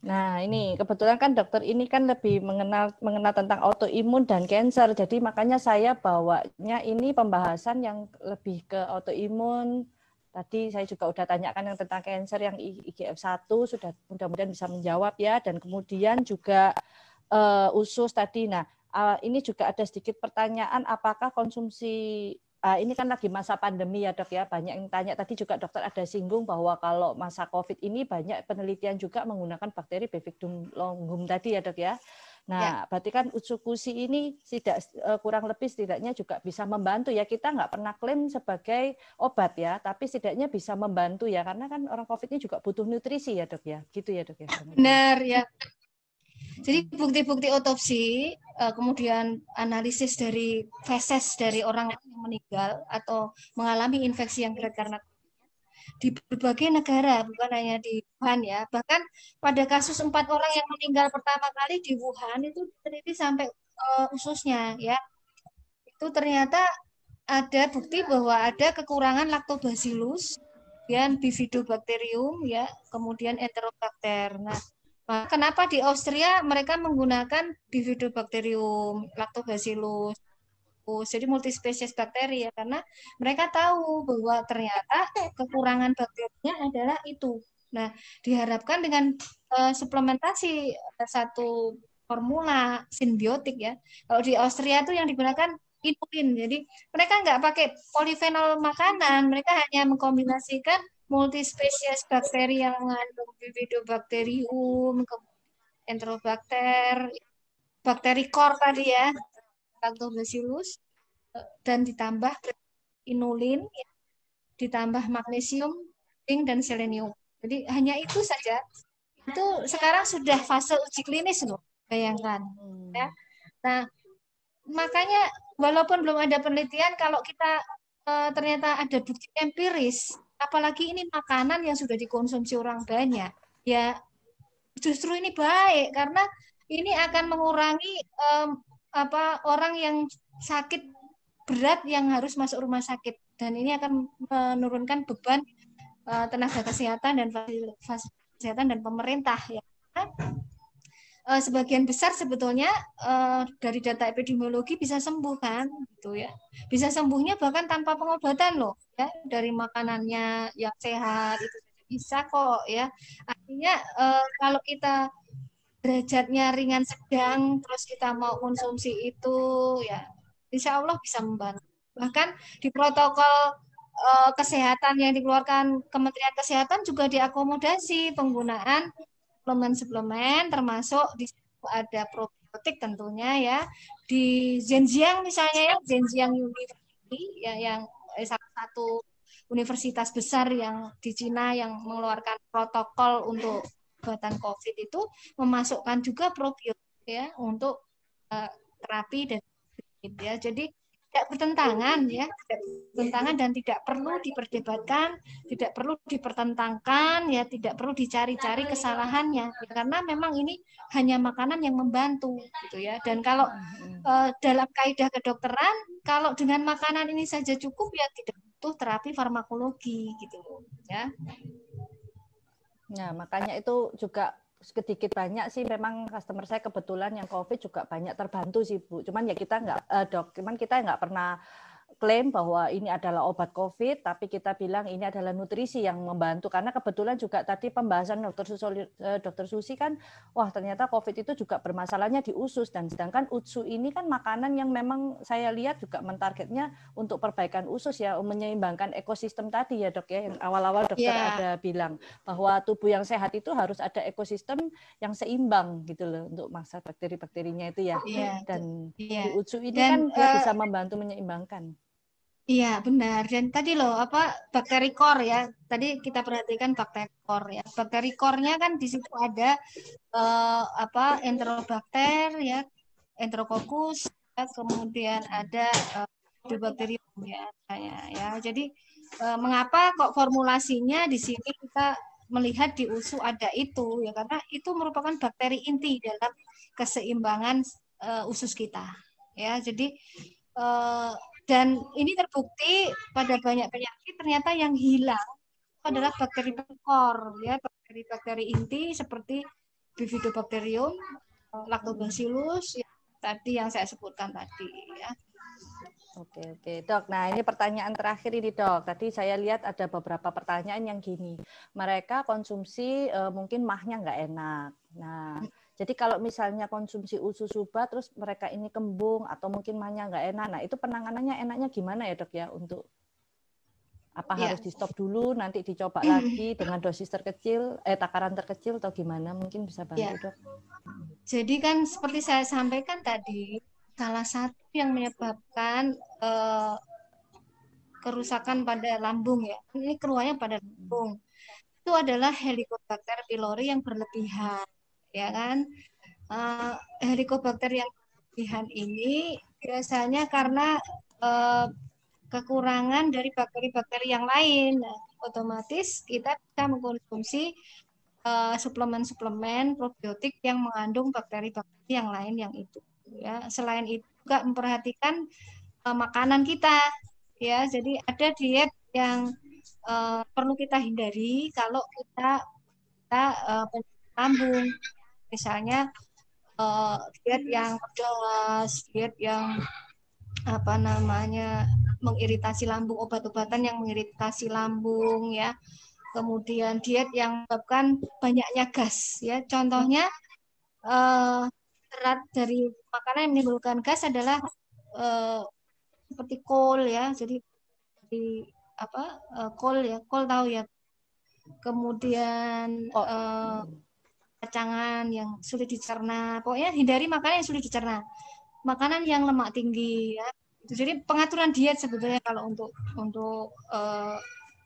Nah, ini kebetulan kan dokter ini kan lebih mengenal tentang autoimun dan cancer. Jadi makanya saya bawanya ini pembahasan yang lebih ke autoimun. Tadi saya juga udah tanyakan yang tentang cancer yang IGF-1 sudah mudah-mudahan bisa menjawab ya, dan kemudian juga usus tadi. Nah, ini juga ada sedikit pertanyaan, apakah konsumsi ini kan lagi masa pandemi ya dok ya, banyak yang tanya, tadi juga dokter ada singgung bahwa kalau masa COVID ini banyak penelitian juga menggunakan bakteri Bifidum longum tadi ya dok ya. Nah, berarti kan Utsukushi ini kurang lebih setidaknya juga bisa membantu ya, kita nggak pernah klaim sebagai obat ya, tapi setidaknya bisa membantu ya, karena kan orang COVID ini juga butuh nutrisi ya dok ya, gitu ya dok ya. Benar ya. Jadi bukti-bukti otopsi, kemudian analisis dari feses dari orang yang meninggal atau mengalami infeksi yang berat karena di berbagai negara, bukan hanya di Wuhan ya. Bahkan pada kasus 4 orang yang meninggal pertama kali di Wuhan itu terjadi sampai ususnya ya. Itu ternyata ada bukti bahwa ada kekurangan Lactobacillus, kemudian Bifidobacterium ya, kemudian Enterobacter. Nah, kenapa di Austria mereka menggunakan Bifidobacterium, Lactobacillus, jadi multispesies bakteri ya, karena mereka tahu bahwa ternyata kekurangan bakterinya adalah itu. Nah, diharapkan dengan suplementasi satu formula simbiotik ya. Kalau di Austria itu yang digunakan inulin. Jadi mereka nggak pakai polifenol makanan, mereka hanya mengkombinasikan multispesies bakteri yang mengandung Bifidobacterium, Enterobacter, bakteri core tadi ya, Lactobacillus, dan ditambah inulin, ditambah magnesium, zinc, dan selenium. Jadi hanya itu saja. Itu sekarang sudah fase uji klinis loh, bayangkan. Ya. Nah, makanya walaupun belum ada penelitian, kalau kita ternyata ada bukti empiris, apalagi ini makanan yang sudah dikonsumsi orang banyak, ya justru ini baik karena ini akan mengurangi orang yang sakit berat yang harus masuk rumah sakit, dan ini akan menurunkan beban tenaga kesehatan dan fasilitas kesehatan dan pemerintah ya. Sebagian besar sebetulnya dari data epidemiologi bisa sembuh kan gitu ya, bisa sembuhnya bahkan tanpa pengobatan loh ya, dari makanannya yang sehat itu bisa kok ya. Artinya kalau kita derajatnya ringan sedang terus kita mau konsumsi itu ya insya Allah bisa membantu. Bahkan di protokol kesehatan yang dikeluarkan Kementerian Kesehatan juga diakomodasi penggunaan suplemen-suplemen, termasuk di situ ada probiotik tentunya ya. Di Zhenjiang misalnya ya, Zhenjiang University ya, yang salah satu universitas besar yang di Cina yang mengeluarkan protokol untuk obatan COVID itu memasukkan juga probiotik ya untuk terapi dan ya. Jadi tidak bertentangan ya, tidak bertentangan dan tidak perlu diperdebatkan, tidak perlu dipertentangkan ya, tidak perlu dicari-cari kesalahannya karena memang ini hanya makanan yang membantu gitu ya. Dan kalau dalam kaidah kedokteran, kalau dengan makanan ini saja cukup ya tidak butuh terapi farmakologi gitu ya. Nah, makanya itu juga sedikit banyak sih memang customer saya kebetulan yang COVID juga banyak terbantu sih Bu. Cuman ya kita cuman kita nggak pernah klaim bahwa ini adalah obat COVID, tapi kita bilang ini adalah nutrisi yang membantu. Karena kebetulan juga tadi pembahasan Dr. Susi kan, wah ternyata COVID itu juga bermasalahnya di usus. Dan sedangkan usus ini kan makanan yang memang saya lihat juga mentargetnya untuk perbaikan usus ya, menyeimbangkan ekosistem tadi ya dok ya. Yang awal-awal dokter ada bilang bahwa tubuh yang sehat itu harus ada ekosistem yang seimbang gitu loh untuk masa bakteri-bakterinya itu ya. Dan di usus ini kan dia bisa membantu menyeimbangkan. Iya benar, dan tadi loh bakteri core ya, tadi kita perhatikan bakteri core ya, bakteri core-nya kan di situ ada Enterobacter ya, Enterococcus ya, kemudian ada Bifidobacterium ya, jadi mengapa kok formulasinya di sini kita melihat di usus ada itu ya, karena itu merupakan bakteri inti dalam keseimbangan usus kita ya, jadi dan ini terbukti pada banyak penyakit ternyata yang hilang adalah bakteri core ya, bakteri-bakteri inti seperti Bifidobacterium, Lactobacillus ya, tadi yang saya sebutkan tadi ya. Oke dok. Nah ini pertanyaan terakhir ini dok. Tadi saya lihat ada beberapa pertanyaan yang gini. Mereka konsumsi mungkin mahnya nggak enak. Nah jadi kalau misalnya konsumsi usus subah terus mereka ini kembung atau mungkin mahnya nggak enak. Nah itu penanganannya enaknya gimana ya dok ya, untuk apa harus di stop dulu nanti dicoba lagi dengan dosis terkecil, takaran terkecil atau gimana, mungkin bisa bantu dok. Jadi kan seperti saya sampaikan tadi, salah satu yang menyebabkan kerusakan pada lambung ya, ini keluarnya pada lambung, itu adalah Helicobacter pylori yang berlebihan, ya kan? Helicobacter yang berlebihan ini biasanya karena kekurangan dari bakteri-bakteri yang lain. Nah, otomatis kita bisa mengkonsumsi suplemen-suplemen probiotik yang mengandung bakteri-bakteri yang lain yang itu. Ya, selain itu juga memperhatikan makanan kita. Ya, jadi ada diet yang perlu kita hindari kalau kita lambung. Misalnya diet yang pedas, diet yang mengiritasi lambung, obat-obatan yang mengiritasi lambung ya. Kemudian diet yang menyebabkan banyaknya gas ya. Contohnya serat dari makanan yang menimbulkan gas adalah seperti kol ya, jadi di apa kol ya, kol tahu ya. Kemudian Oh, kacangan yang sulit dicerna. Pokoknya hindari makanan yang sulit dicerna. Makanan yang lemak tinggi ya. Jadi pengaturan diet sebetulnya kalau untuk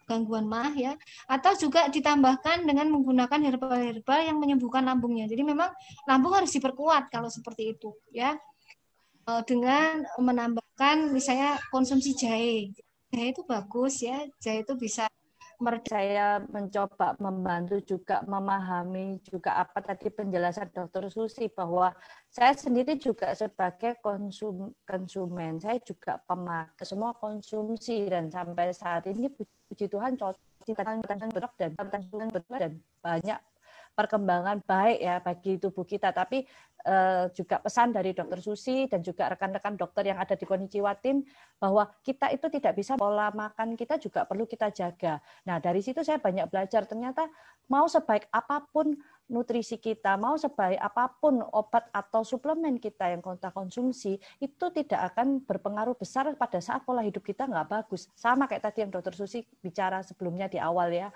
gangguan mah ya. Atau juga ditambahkan dengan menggunakan herbal-herbal yang menyembuhkan lambungnya. Jadi memang lambung harus diperkuat kalau seperti itu ya. Dengan menambahkan misalnya konsumsi jahe. Jahe itu bagus ya. Jahe itu bisa saya mencoba membantu juga memahami juga apa tadi penjelasan Dokter Susi, bahwa saya sendiri juga sebagai konsumen, saya juga pemakai semua konsumsi, dan sampai saat ini puji Tuhan dan banyak perkembangan baik ya bagi tubuh kita. Tapi juga pesan dari Dokter Susi dan juga rekan-rekan dokter yang ada di Konnichiwa Tim, bahwa kita itu tidak bisa, pola makan kita juga perlu kita jaga. Nah, dari situ saya banyak belajar, ternyata mau sebaik apapun nutrisi kita, mau sebaik apapun obat atau suplemen kita yang kita konsumsi, itu tidak akan berpengaruh besar pada saat pola hidup kita nggak bagus. Sama kayak tadi yang Dokter Susi bicara sebelumnya di awal ya,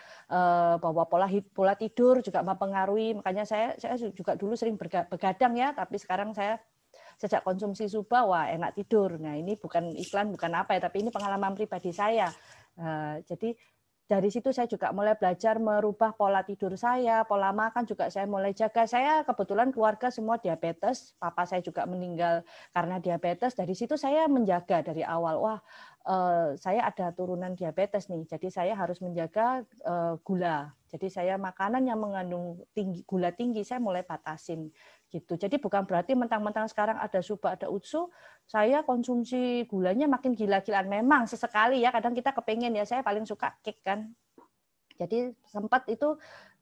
bahwa pola tidur juga mempengaruhi. Makanya saya juga dulu sering begadang ya, tapi sekarang saya sejak konsumsi Suba, wah enak tidur. Nah, ini bukan iklan, bukan apa ya, tapi ini pengalaman pribadi saya. Jadi dari situ saya juga mulai belajar merubah pola tidur saya, pola makan juga saya mulai jaga. Saya kebetulan keluarga semua diabetes, papa saya juga meninggal karena diabetes. Dari situ saya menjaga dari awal, wah saya ada turunan diabetes nih, jadi saya harus menjaga gula. Jadi saya makanan yang mengandung gula tinggi saya mulai batasin gitu. Jadi bukan berarti mentang-mentang sekarang ada Suba, ada Utsu, saya konsumsi gulanya makin gila-gilaan. Memang sesekali ya, kadang kita kepengen ya, saya paling suka cake kan. Jadi sempat itu,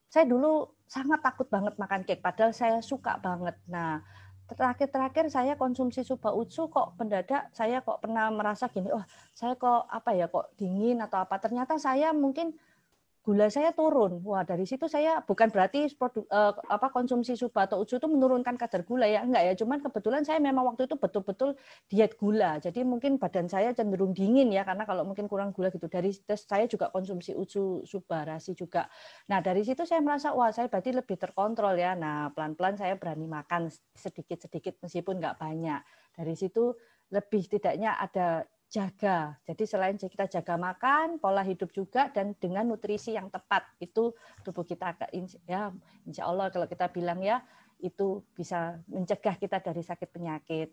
saya dulu sangat takut banget makan cake, padahal saya suka banget. Nah, terakhir saya konsumsi Suba Utsu, kok mendadak saya kok pernah merasa gini, oh saya kok apa ya, kok dingin atau apa. Ternyata saya mungkin gula saya turun. Wah, dari situ saya bukan berarti konsumsi Suba atau Utsu itu menurunkan kadar gula ya, enggak ya. Cuman kebetulan saya memang waktu itu betul-betul diet gula. Jadi mungkin badan saya cenderung dingin ya, karena kalau mungkin kurang gula gitu. Dari terus saya juga konsumsi Utsu Suba Rasi juga. Nah, dari situ saya merasa wah, saya berarti lebih terkontrol ya. Nah, pelan-pelan saya berani makan sedikit-sedikit meskipun enggak banyak. Dari situ lebih tidaknya ada jaga. Jadi selain kita jaga makan, pola hidup juga, dan dengan nutrisi yang tepat, itu tubuh kita ya insya Allah kalau kita bilang ya, itu bisa mencegah kita dari sakit penyakit.